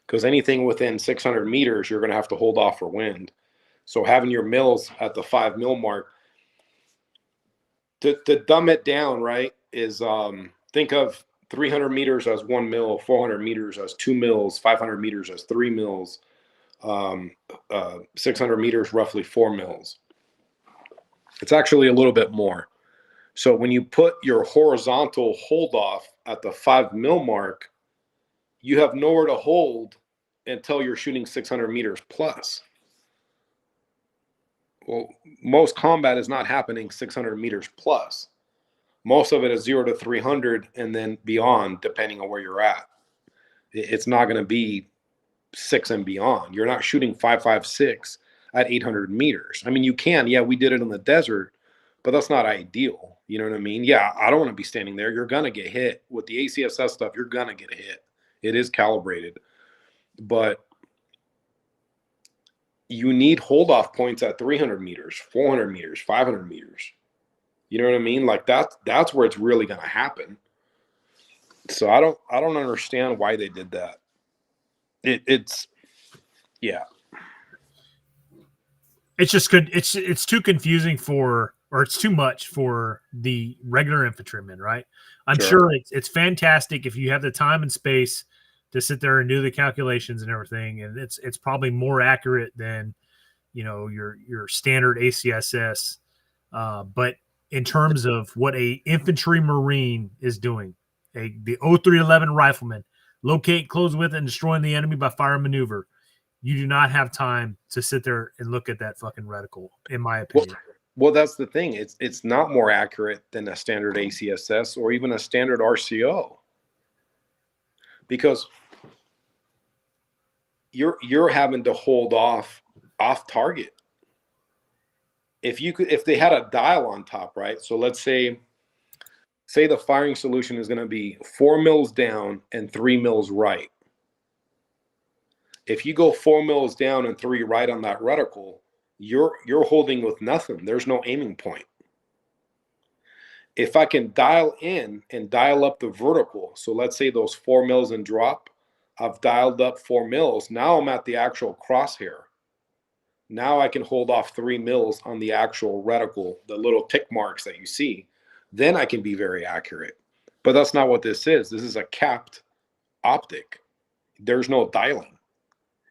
Because anything within 600 meters, you're going to have to hold off for wind. So having your mills at the 5 mil mark, to dumb it down, right, is think of 300 meters as 1 mil, 400 meters as 2 mils, 500 meters as 3 mils, 600 meters roughly 4 mils. It's actually a little bit more. So when you put your horizontal hold off at the 5 mil mark, you have nowhere to hold until you're shooting 600 meters plus. Well, most combat is not happening 600 meters plus. Most of it is 0 to 300 and then beyond, depending on where you're at. It's not going to be 6 and beyond. You're not shooting 5.56 at 800 meters. I mean, you can. Yeah, we did it in the desert, but that's not ideal. You know what I mean? Yeah, I don't want to be standing there. You're going to get hit. With the ACSS stuff, you're going to get hit. It is calibrated. But you need hold-off points at 300 meters, 400 meters, 500 meters. You know what I mean? Like that's where it's really going to happen. So I don't understand why they did that. It's just good. It's too confusing or it's too much for the regular infantryman, right? I'm sure it's fantastic if you have the time and space to sit there and do the calculations and everything, and it's probably more accurate than your standard ACSS. But in terms of what a infantry marine is doing, the 0311 rifleman, locate, close with, and destroying the enemy by fire and maneuver, you do not have time to sit there and look at that fucking reticle, in my opinion. Well, that's the thing. It's not more accurate than a standard ACSS or even a standard RCO, because you're having to hold off target. If they had a dial on top, right? So let's say the firing solution is going to be 4 mils down and 3 mils right. If you go 4 mils down and 3 right on that reticle, you're holding with nothing. There's no aiming point. If I can dial in and dial up the vertical, so let's say those 4 mils and drop, I've dialed up 4 mils. Now I'm at the actual crosshair. Now I can hold off 3 mils on the actual reticle, the little tick marks that you see. Then I can be very accurate. But that's not what this is. This is a capped optic. There's no dialing.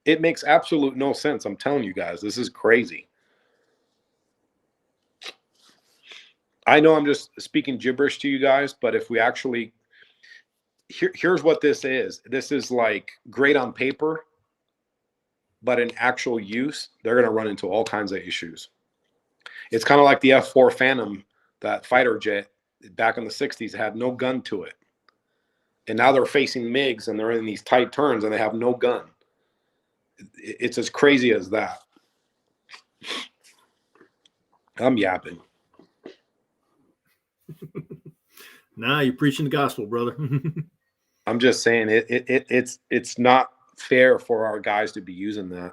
It makes absolute no sense. I'm telling you guys, this is crazy. I know I'm just speaking gibberish to you guys, but if we actually, here's what this is. This is like great on paper, but in actual use, they're going to run into all kinds of issues. It's kind of like the F-4 Phantom, that fighter jet back in the 60s had no gun to it. And now they're facing MiGs and they're in these tight turns and they have no gun. It's as crazy as that. I'm yapping. Nah, you're preaching the gospel, brother. I'm just saying it's not fair for our guys to be using that.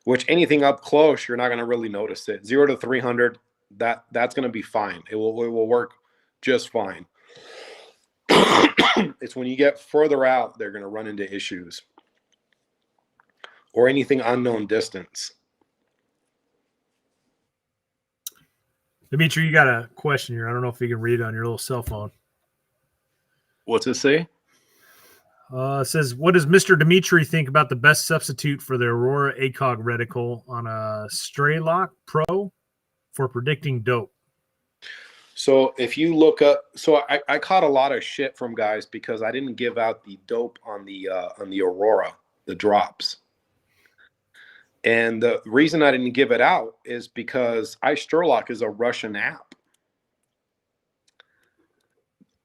Which anything up close, you're not going to really notice it. 0 to 300, that's going to be fine. It will work just fine. It's when you get further out, they're going to run into issues. Or anything unknown distance. Dimitri, you got a question here. I don't know if you can read it on your little cell phone. What's it say? It says, what does Mr. Dimitri think about the best substitute for the Aurora ACOG reticle on a Straylock Pro for predicting dope? So if you look up, so I caught a lot of shit from guys because I didn't give out the dope on the Aurora, the drops. And the reason I didn't give it out is because iStrolock is a Russian app.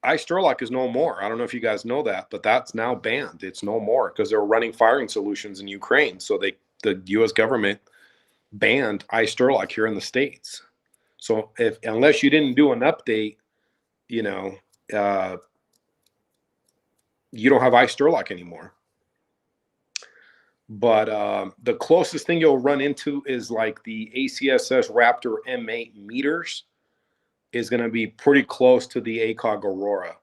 Ice Sturlock is no more. I don't know if you guys know that, but that's now banned. It's no more because they're running firing solutions in Ukraine. So the U.S. government banned Ice Sturlock here in the States. So unless you didn't do an update, you know, you don't have Ice Sturlock anymore. But the closest thing you'll run into is like the ACSS Raptor M8 meters is going to be pretty close to the ACOG Aurora.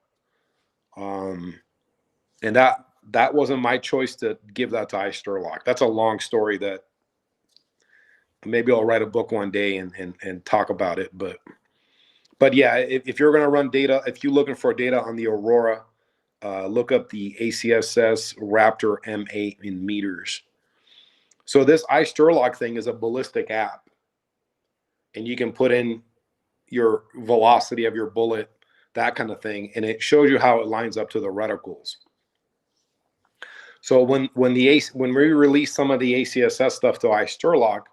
And that wasn't my choice to give that to Ice Sturlock. That's a long story that maybe I'll write a book one day and talk about it. But yeah, if you're going to run data, if you're looking for data on the Aurora, look up the ACSS Raptor M8 in meters. So this Ice Sturlock thing is a ballistic app, and you can put in your velocity of your bullet, that kind of thing, and it shows you how it lines up to the reticles. So when we released some of the ACSS stuff to Ice Sturlock,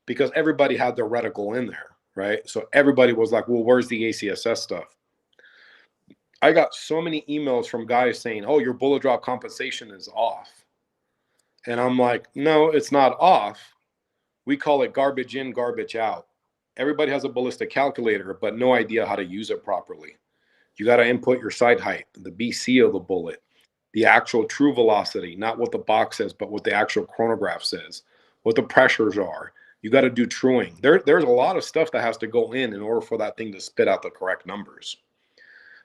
because everybody had their reticle in there, right? So everybody was like, well, where's the ACSS stuff? I got so many emails from guys saying, oh, your bullet drop compensation is off. And I'm like, no, it's not off. We call it garbage in, garbage out. Everybody has a ballistic calculator, but no idea how to use it properly. You got to input your sight height, the BC of the bullet, the actual true velocity, not what the box says, but what the actual chronograph says, what the pressures are. You got to do truing. There's a lot of stuff that has to go in order for that thing to spit out the correct numbers.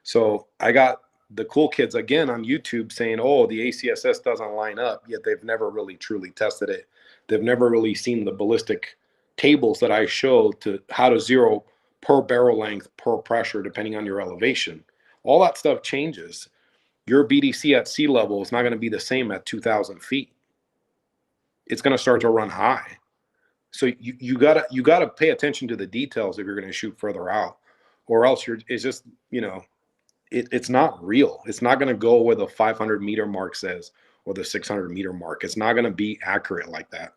So I got the cool kids again on YouTube saying, oh, the ACSS doesn't line up, yet they've never really truly tested it. They've never really seen the ballistic tables that I show to how to zero per barrel length, per pressure, depending on your elevation. All that stuff changes. Your BDC at sea level is not going to be the same at 2,000 feet. It's going to start to run high. So you gotta pay attention to the details if you're going to shoot further out, or else it's just, you know, it's not real. It's not going to go where the 500 meter mark says or the 600 meter mark. It's not going to be accurate like that.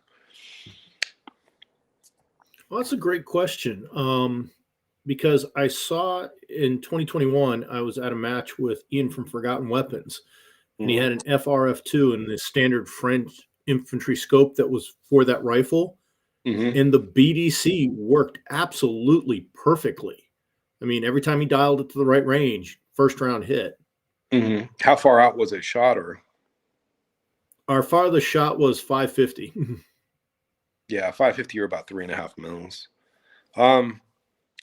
Well, that's a great question. Because I saw in 2021, I was at a match with Ian from Forgotten Weapons, and he had an FRF2 and the standard French infantry scope that was for that rifle. And the BDC worked absolutely perfectly. I mean, every time he dialed it to the right range, first round hit. How far out was it shot? Or our farthest shot was 550. Yeah, 550 or about 3.5 mils.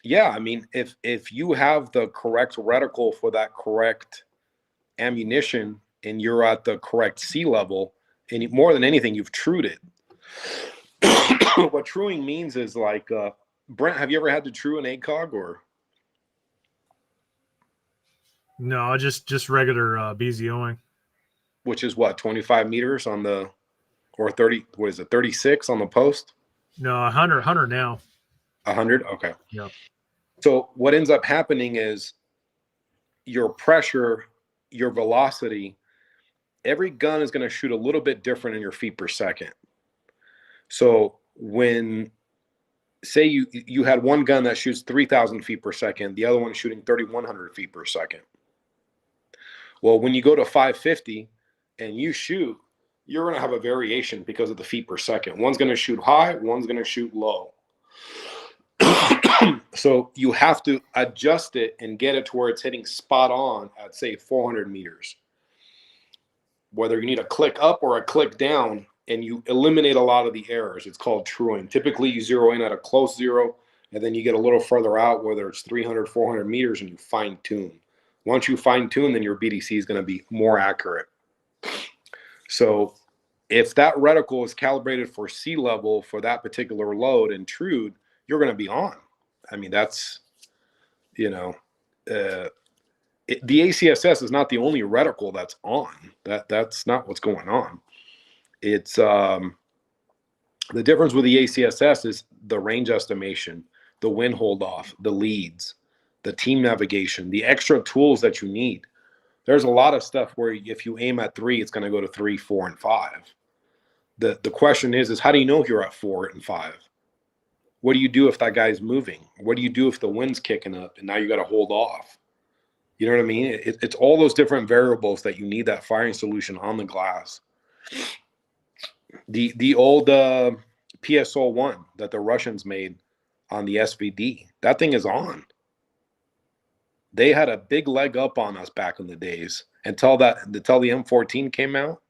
Yeah, I mean, if you have the correct reticle for that correct ammunition and you're at the correct sea level, and more than anything, you've trued it. What truing means is like, Brent, have you ever had to true an ACOG or? No, just regular BZOing. Which is what, 25 meters on the, or 30, what is it, 36 on the post? No, 100 now. 100? Okay. Yeah. So what ends up happening is your pressure, your velocity, every gun is going to shoot a little bit different in your feet per second. So when, say you had one gun that shoots 3,000 feet per second, the other one shooting 3,100 feet per second. Well, when you go to 550 and you shoot, you're going to have a variation because of the feet per second. One's going to shoot high, one's going to shoot low. So you have to adjust it and get it to where it's hitting spot on at, say, 400 meters. Whether you need a click up or a click down, and you eliminate a lot of the errors. It's called truing. Typically, you zero in at a close zero, and then you get a little further out, whether it's 300, 400 meters, and you fine-tune. Once you fine-tune, then your BDC is going to be more accurate. So if that reticle is calibrated for sea level for that particular load and trued, you're going to be on. I mean, that's, you know, the ACSS is not the only reticle that's on. That's not what's going on. It's the difference with the ACSS is the range estimation, the wind hold off, the leads, the team navigation, the extra tools that you need. There's a lot of stuff where if you aim at 3, it's going to go to 3, 4, and 5. The question is how do you know if you're at 4 and 5? What do you do if that guy's moving? What do you do if the wind's kicking up and now you got to hold off? You know what I mean? It's all those different variables that you need that firing solution on the glass. The old PSO-1 that the Russians made on the SVD, that thing is on. They had a big leg up on us back in the days. Until the M14 came out,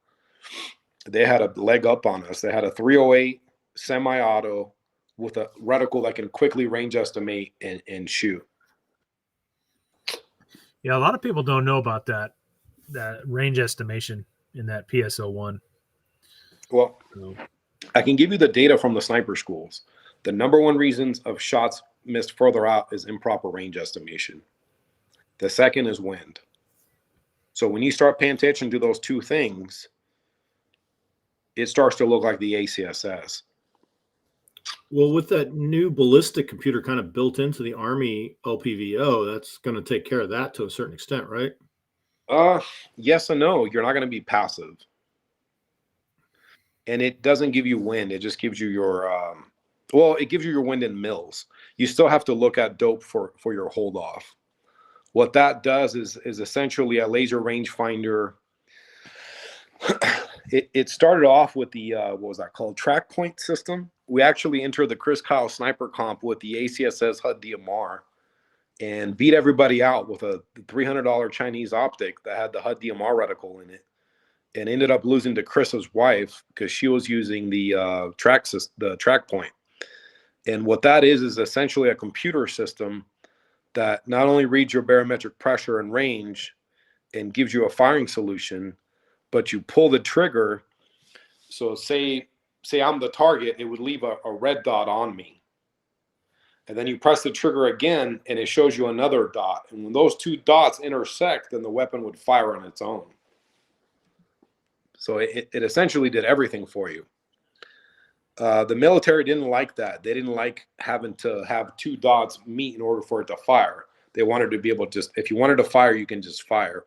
they had a leg up on us. They had a 308 semi-auto with a reticle that can quickly range estimate and shoot. Yeah, a lot of people don't know about that range estimation in that PSO-1. Well, I can give you the data from the sniper schools. The number one reasons of shots missed further out is improper range estimation. The second is wind. So when you start paying attention to those two things, it starts to look like the ACSS. Well, with that new ballistic computer kind of built into the Army LPVO, that's going to take care of that to a certain extent, right? Yes and no. You're not going to be passive. And it doesn't give you wind. It just gives you your, it gives you your wind in mils. You still have to look at dope for your hold off. What that does is essentially a laser rangefinder. It started off with the, what was that called? Track point system. We actually entered the Chris Kyle sniper comp with the ACSS HUD DMR and beat everybody out with a $300 Chinese optic that had the HUD DMR reticle in it, and ended up losing to Chris's wife because she was using the track point. And what that is essentially a computer system that not only reads your barometric pressure and range and gives you a firing solution, but you pull the trigger. So say I'm the target, it would leave a red dot on me. And then you press the trigger again and it shows you another dot. And when those two dots intersect, then the weapon would fire on its own. So it essentially did everything for you. The military didn't like that. They didn't like having to have two dots meet in order for it to fire. They wanted to be able to just, if you wanted to fire, you can just fire.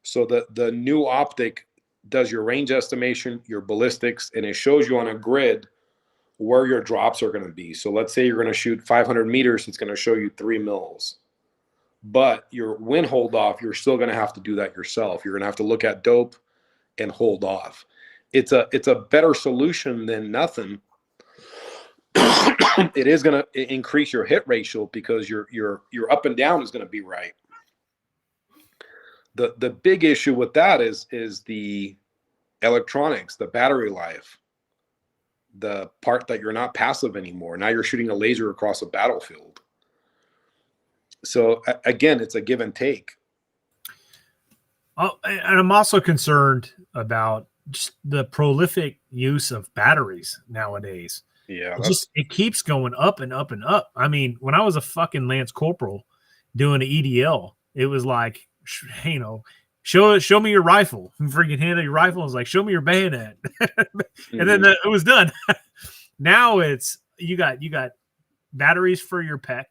So the new optic does your range estimation, your ballistics, and it shows you on a grid where your drops are going to be. So let's say you're going to shoot 500 meters, it's going to show you 3 mils. But your wind hold off, you're still going to have to do that yourself. You're going to have to look at dope and hold off. It's a better solution than nothing. It is going to increase your hit ratio because your up and down is going to be right. The big issue with that is the electronics, the battery life, the part that you're not passive anymore. Now you're shooting a laser across a battlefield. So again, it's a give and take. Oh, and I'm also concerned about just the prolific use of batteries nowadays. Yeah, it keeps going up and up and up. I mean, when I was a fucking Lance Corporal doing an EDL, it was like, you know, show me your rifle. Freaking hand your rifle. I was like, show me your bayonet. And then it was done. Now it's you got batteries for your PEC,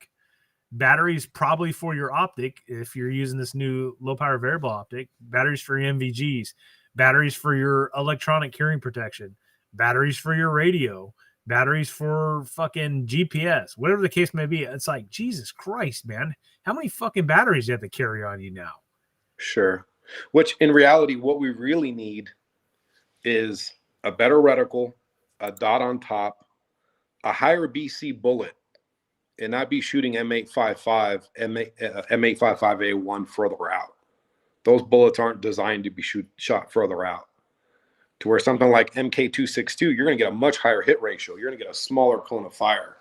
batteries probably for your optic if you're using this new low power variable optic, batteries for your MVGs, batteries for your electronic hearing protection, batteries for your radio, batteries for fucking GPS, whatever the case may be. It's like, Jesus Christ, man. How many fucking batteries do you have to carry on you now? Sure. Which in reality, what we really need is a better reticle, a dot on top, a higher BC bullet, and not be shooting M855, M855A1 further out. Those bullets aren't designed to be shot further out. To where something like MK262, you're going to get a much higher hit ratio. You're going to get a smaller cone of fire.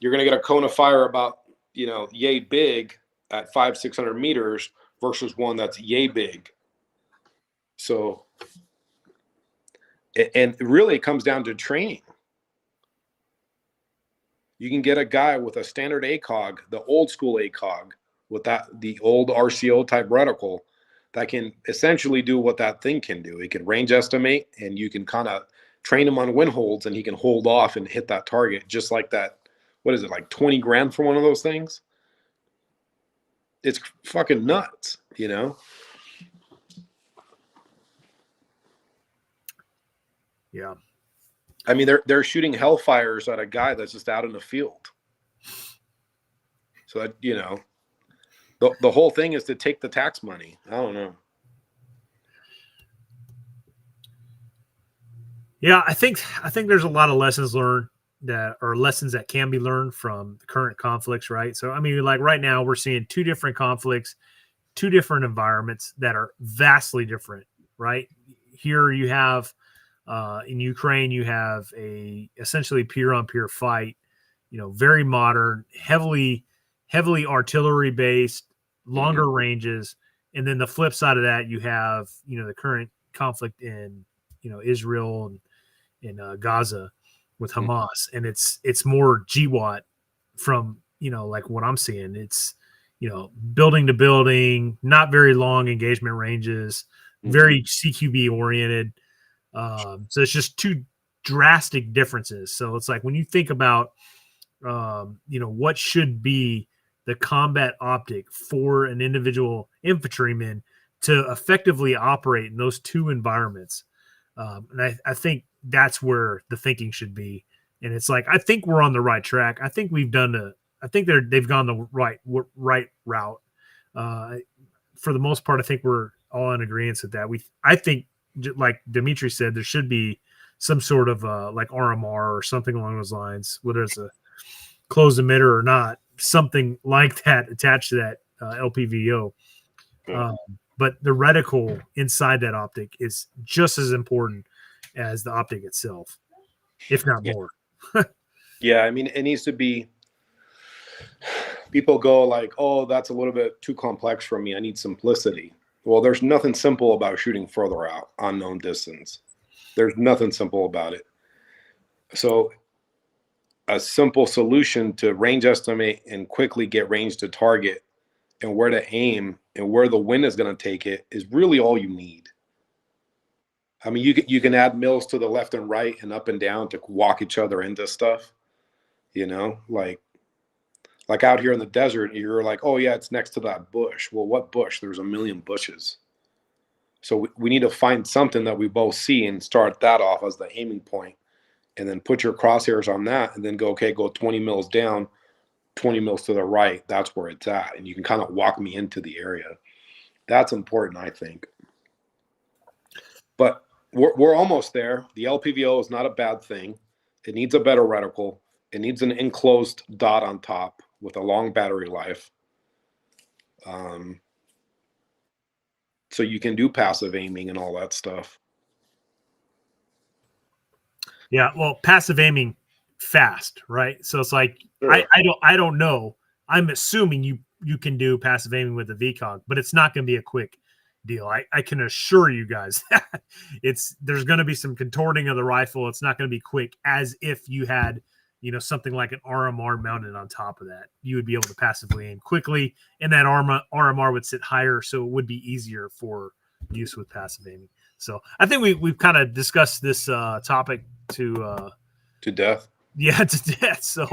You're going to get a cone of fire about, yay big at 500-600 meters versus one that's yay big. So, and really it comes down to training. You can get a guy with a standard ACOG, the old school ACOG, with the old RCO type reticle that can essentially do what that thing can do. It can range estimate, and you can kind of train him on wind holds, and he can hold off and hit that target just like that. What is it, like 20 grand for one of those things? It's fucking nuts, Yeah. I mean, they're shooting hellfires at a guy that's just out in the field. So that, The whole thing is to take the tax money. I don't know. Yeah, I think there's a lot of lessons learned lessons that can be learned from the current conflicts, right? So I mean, like right now we're seeing two different conflicts, two different environments that are vastly different, right? Here you have in Ukraine, you have a essentially peer on peer fight, very modern, heavily artillery based, longer ranges, and then the flip side of that, you have the current conflict in Israel and in Gaza with Hamas, and it's more GWAT from like what I'm seeing. It's building to building, not very long engagement ranges, very CQB oriented. So it's just two drastic differences. So it's like when you think about what should be the combat optic for an individual infantryman to effectively operate in those two environments. And I think that's where the thinking should be. And it's like, I think we're on the right track. I think they've gone the right route. For the most part, I think we're all in agreement with that. I think, like Dimitri said, there should be some sort of like RMR or something along those lines, whether it's a closed emitter or not, something like that attached to that LPVO. But the reticle inside that optic is just as important as the optic itself, if not more. Yeah, I mean, it needs to be. People go like, "Oh, that's a little bit too complex for me. I need simplicity." Well, there's nothing simple about shooting further out, unknown distance. There's nothing simple about it. So a simple solution to range estimate and quickly get range to target and where to aim and where the wind is going to take it is really all you need. I mean, you can add mills to the left and right and up and down to walk each other into stuff, like out here in the desert, you're like, oh yeah, it's next to that bush. Well, what bush? There's a million bushes. So we need to find something that we both see and start that off as the aiming point, and then put your crosshairs on that and then go 20 mils down, 20 mils to the right. That's where it's at. And you can kind of walk me into the area. That's important, I think. But we're almost there. The LPVO is not a bad thing. It needs a better reticle. It needs an enclosed dot on top with a long battery life. So you can do passive aiming and all that stuff. Yeah, well, passive aiming fast, right? So it's like, sure. I don't know. I'm assuming you can do passive aiming with the VCOG, but it's not going to be a quick deal. I can assure you guys that there's going to be some contorting of the rifle. It's not going to be quick as if you had something like an RMR mounted on top of that. You would be able to passively aim quickly, and that RMR would sit higher, so it would be easier for use with passive aiming. So I think we've kind of discussed this topic to death. Yeah, to death. So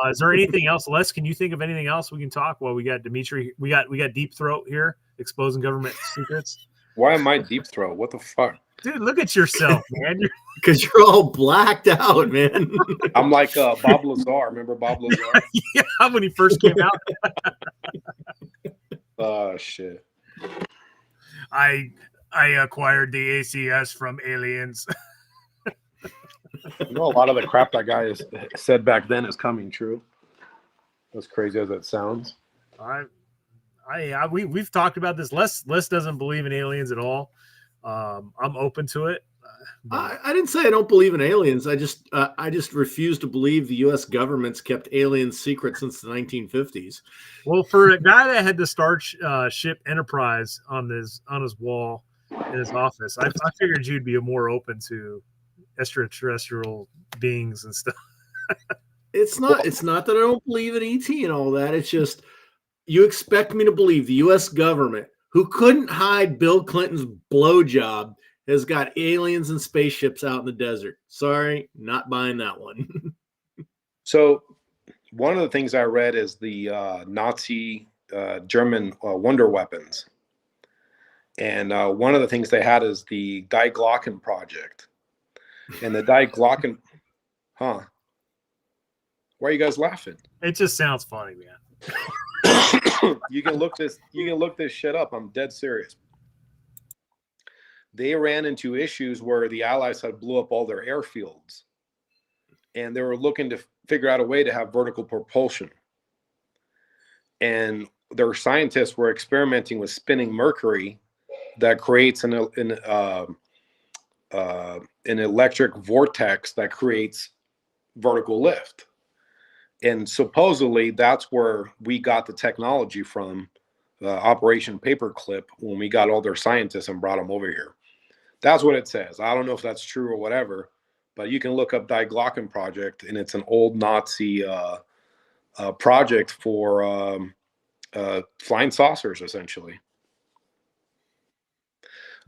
is there anything else? Les, can you think of anything else we can talk? Well, we got Dimitri. We got Deep Throat here exposing government secrets. Why am I Deep Throat? What the fuck? Dude, look at yourself, man. Because you're all blacked out, man. I'm like Bob Lazar. Remember Bob Lazar? Yeah, when he first came out. Oh, shit. I acquired the ACS from aliens. A lot of the crap that guy has said back then is coming true. As crazy as it sounds. We've talked about this. Les doesn't believe in aliens at all. I'm open to it. I didn't say I don't believe in aliens. I just refuse to believe the U.S. government's kept aliens secret since the 1950s. Well, for a guy that had the Starship Enterprise on his wall in his office, I figured you'd be more open to extraterrestrial beings and stuff. It's not that I don't believe in ET and all that. It's just you expect me to believe the U.S. government, who couldn't hide Bill Clinton's blowjob, has got aliens and spaceships out in the desert. Sorry, not buying that one. So one of the things I read is the Nazi German wonder weapons. And one of the things they had is the Die Glocken project. And the Die Glocken, Why are you guys laughing? It just sounds funny, man. You can look this shit up. I'm dead serious. They ran into issues where the Allies had blew up all their airfields, and they were looking to figure out a way to have vertical propulsion. And their scientists were experimenting with spinning mercury that creates an electric vortex that creates vertical lift. And supposedly that's where we got the technology from, Operation Paperclip, when we got all their scientists and brought them over here. That's what it says. I don't know if that's true or whatever, but you can look up Die Glocken project, and it's an old Nazi project for flying saucers, essentially.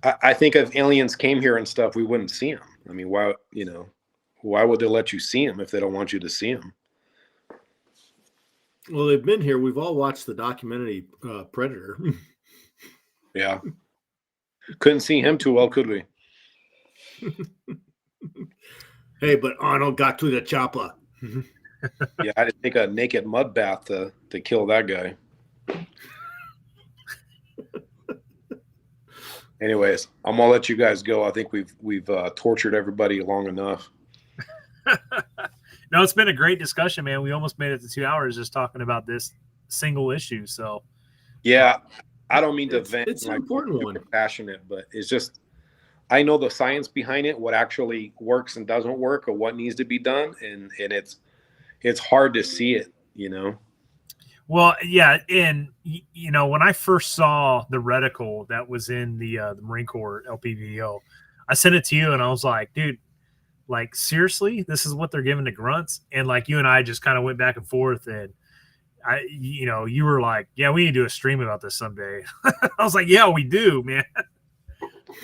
I think if aliens came here and stuff, we wouldn't see them. I mean, why would they let you see them if they don't want you to see them? Well, they've been here. We've all watched the documentary Predator. Yeah. Couldn't see him too well, could we? Hey, but Arnold got to the chopper. Yeah, I didn't take a naked mud bath to kill that guy. Anyways, I'm gonna let you guys go. I think we've tortured everybody long enough. No, it's been a great discussion, man. We almost made it to 2 hours just talking about this single issue. So, yeah, I don't mean to vent. It's an important one. Passionate, but it's just I know the science behind it, what actually works and doesn't work, or what needs to be done, and it's hard to see it, you know. Well, yeah, and when I first saw the reticle that was in the Marine Corps LPVO, I sent it to you, and I was like, dude, like seriously, this is what they're giving to grunts? And like you and I just kind of went back and forth, and you were like, yeah, we need to do a stream about this someday. I was like, yeah, we do, man.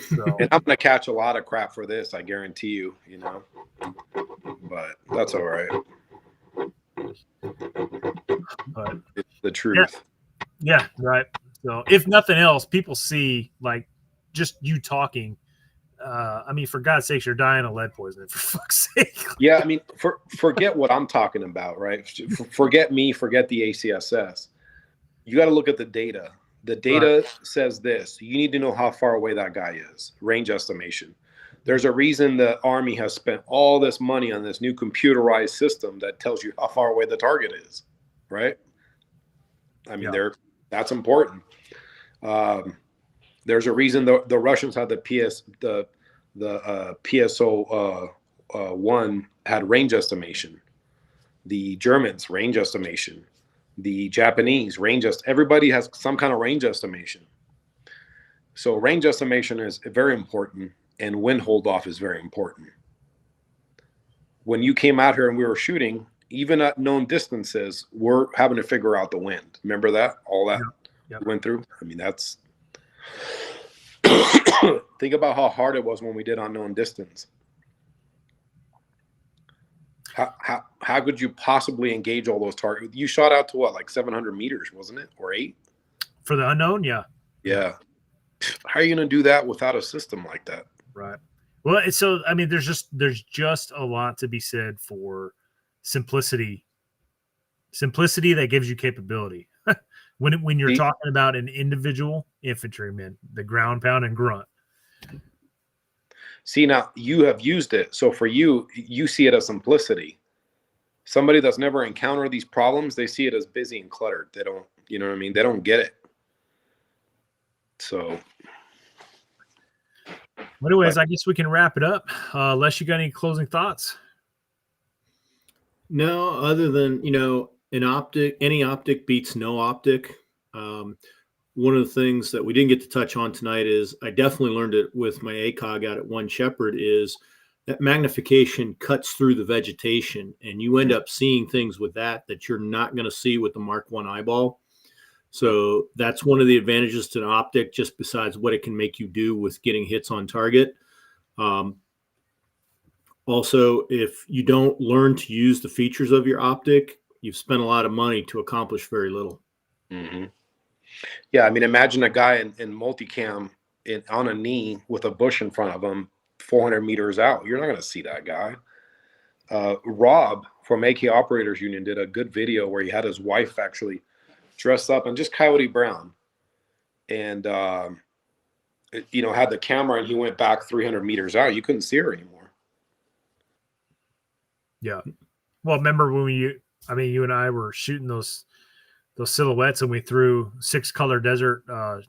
So. And I'm gonna catch a lot of crap for this, I guarantee you, but that's all right. But it's the truth. Yeah, right. So if nothing else, people see like just you talking. I mean, for God's sakes, you're dying of lead poisoning, for fuck's sake. Yeah, I mean, forget what I'm talking about, right? Forget me, forget the ACSS. You got to look at the data. The data says this. You need to know how far away that guy is, range estimation. There's a reason the Army has spent all this money on this new computerized system that tells you how far away the target is, right? I mean, that's important. There's a reason the Russians had the PSO 1 had range estimation. The Germans range estimation. The Japanese everybody has some kind of range estimation. So range estimation is very important, and wind hold off is very important. When you came out here and we were shooting, even at known distances, we're having to figure out the wind. Remember that? All that we went through? I mean, that's think about how hard it was when we did unknown distance. How could you possibly engage all those targets? You shot out to what, like 700 meters, wasn't it? Or 8? For the unknown, yeah. Yeah. How are you going to do that without a system like that? Right. Well, so I mean, there's just a lot to be said for simplicity that gives you capability. when you're talking about an individual infantryman, the ground pound and grunt. See, now you have used it. So for you see it as simplicity. Somebody that's never encountered these problems, they see it as busy and cluttered. They don't, you know what I mean? They don't get it. So. Anyways, I guess we can wrap it up. Unless you got any closing thoughts. No, other than, any optic beats no optic. One of the things that we didn't get to touch on tonight is I definitely learned it with my ACOG out at One Shepherd is that magnification cuts through the vegetation, and you end up seeing things with that you're not going to see with the Mark I eyeball. So that's one of the advantages to an optic, just besides what it can make you do with getting hits on target. Also, if you don't learn to use the features of your optic, you've spent a lot of money to accomplish very little. Mm-hmm. Yeah, I mean, imagine a guy in multicam on a knee with a bush in front of him 400 meters out. You're not going to see that guy. Rob from AK Operators Union did a good video where he had his wife actually dressed up and just Coyote Brown. And, you know, had the camera, and he went back 300 meters out. You couldn't see her anymore. Yeah. Well, remember when you and I were shooting those silhouettes, and we threw 6-color desert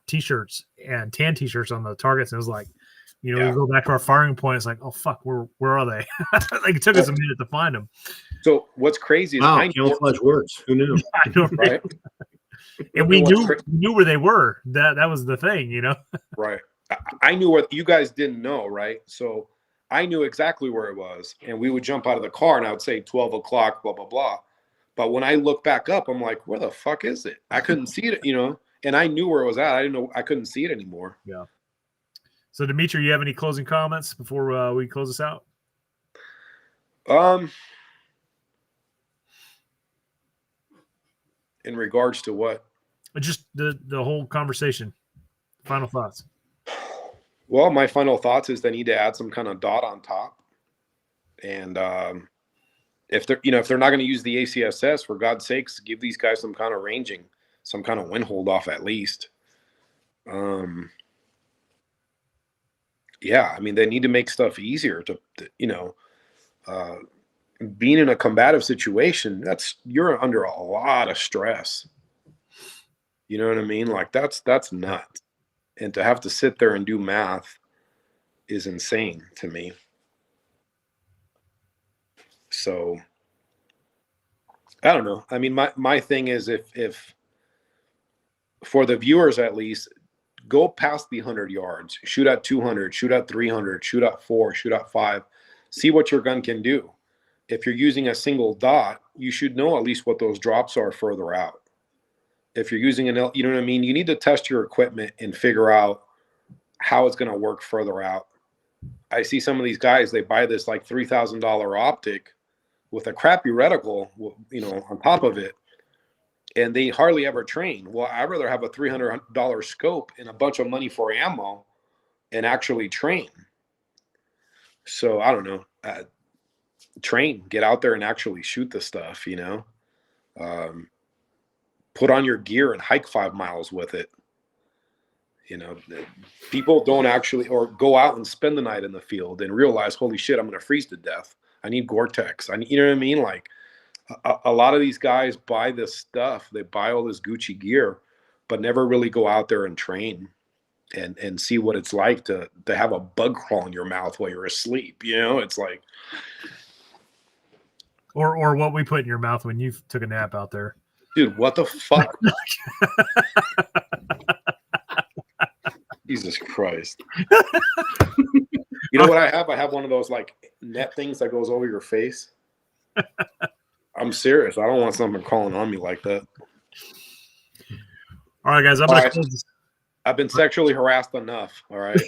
t-shirts and tan t-shirts on the targets, and it was like, you know, we go back to our firing point. It's like, oh fuck, where are they? Like it took us a minute to find them. So what's crazy is camouflage works. Who knew? I know, right? And we knew where they were. That was the thing, you know. Right. I knew what you guys didn't know, right? So I knew exactly where it was, and we would jump out of the car, and I would say 12 o'clock, blah blah blah. But when I look back up, I'm like, where the fuck is it? I couldn't see it, you know. And I knew where it was at. I didn't know. I couldn't see it anymore. Yeah. So Dimitri, you have any closing comments before we close this out? In regards to what? Just the whole conversation. Final thoughts. Well, my final thoughts is they need to add some kind of dot on top, and if they're not going to use the ACSS, for God's sakes, give these guys some kind of ranging, some kind of wind hold off at least. Yeah, I mean, they need to make stuff easier to you know, being in a combative situation, you're under a lot of stress. You know what I mean? Like that's nuts. And to have to sit there and do math is insane to me. So I don't know. I mean, my thing is if for the viewers at least, go past the 100 yards, shoot at 200, shoot at 300, shoot at 4, shoot at 5, see what your gun can do. If you're using a single dot, you should know at least what those drops are further out. If you're using you know what I mean? You need to test your equipment and figure out how it's going to work further out. I see some of these guys, they buy this like $3,000 optic with a crappy reticle, you know, on top of it, and they hardly ever train. Well, I'd rather have a $300 scope and a bunch of money for ammo and actually train. So I don't know. Train, get out there and actually shoot the stuff, you know. Put on your gear and hike 5 miles with it. You know, people don't actually, or go out and spend the night in the field and realize, holy shit, I'm going to freeze to death. I need Gore-Tex. You know what I mean? Like a lot of these guys buy this stuff. They buy all this Gucci gear, but never really go out there and train and see what it's like to have a bug crawl in your mouth while you're asleep. You know, it's like, or what we put in your mouth when you took a nap out there. Dude, what the fuck? Jesus Christ. You know what I have? I have one of those like net things that goes over your face. I'm serious. I don't want something crawling on me like that. All right, guys. I've been sexually harassed enough. All right.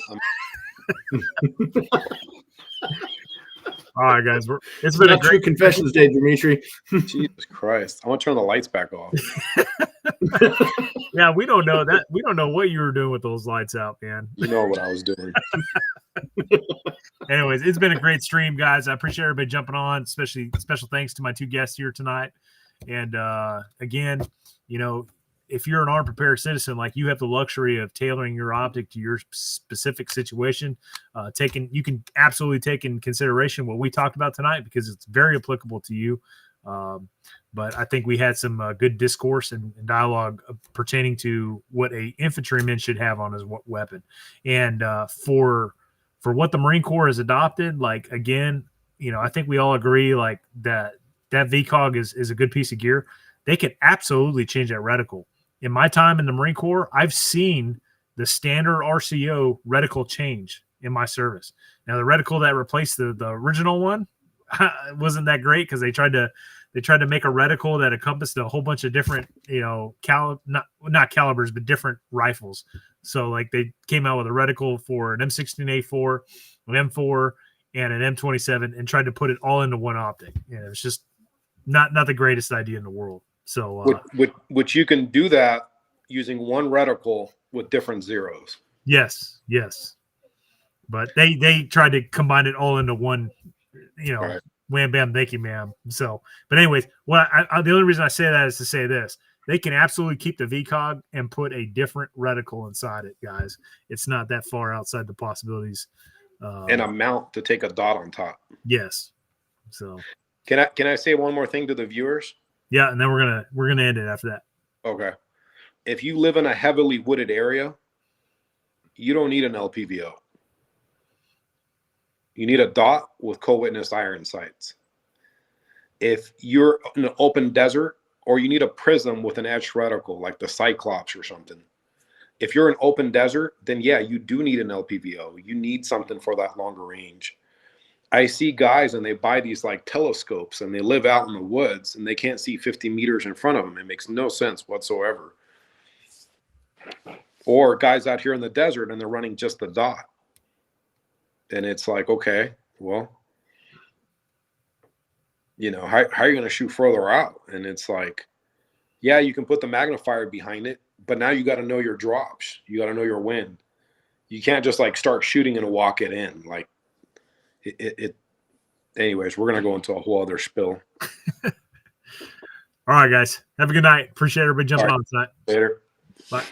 All right, guys. It's been a great confessions day, Dimitri. Jesus Christ. I want to turn the lights back off. Yeah, we don't know that. We don't know what you were doing with those lights out, man. You know what I was doing. Anyways, it's been a great stream, guys. I appreciate everybody jumping on, especially special thanks to my 2 guests here tonight. And again, you know, if you're an armed prepared citizen, like you have the luxury of tailoring your optic to your specific situation, you can absolutely take in consideration what we talked about tonight because it's very applicable to you. But I think we had some good discourse and dialogue pertaining to what a infantryman should have on his weapon. And for what the Marine Corps has adopted, like, again, you know, I think we all agree like that VCOG is a good piece of gear. They could absolutely change that reticle. In my time in the Marine Corps, I've seen the standard RCO reticle change in my service. Now, the reticle that replaced the original one wasn't that great because they tried to make a reticle that encompassed a whole bunch of different, you know, not calibers, but different rifles. So like they came out with a reticle for an M16A4, an M4, and an M27 and tried to put it all into one optic. And it was just not the greatest idea in the world. So which you can do that using one reticle with different zeros. Yes. But they tried to combine it all into one, you know, right. Wham bam, thank you, ma'am. So, but anyways, the only reason I say that is to say this: they can absolutely keep the VCOG and put a different reticle inside it, guys. It's not that far outside the possibilities. And a mount to take a dot on top. Yes. So can I say one more thing to the viewers? Yeah, and then we're gonna end it after that. Okay. If you live in a heavily wooded area, you don't need an LPVO. You need a dot with co-witness iron sights. If you're in an open desert, or you need a prism with an edged reticle, like the Cyclops or something. If you're in open desert, then yeah, you do need an LPVO. You need something for that longer range. I see guys and they buy these like telescopes and they live out in the woods and they can't see 50 meters in front of them. It makes no sense whatsoever. Or guys out here in the desert and they're running just the dot. And it's like, okay, well, you know, how are you going to shoot further out? And it's like, yeah, you can put the magnifier behind it, but now you got to know your drops. You got to know your wind. You can't just like start shooting and walk it in. Like anyways, we're going to go into a whole other spill. All right, guys. Have a good night. Appreciate everybody jumping on tonight. Later. Bye.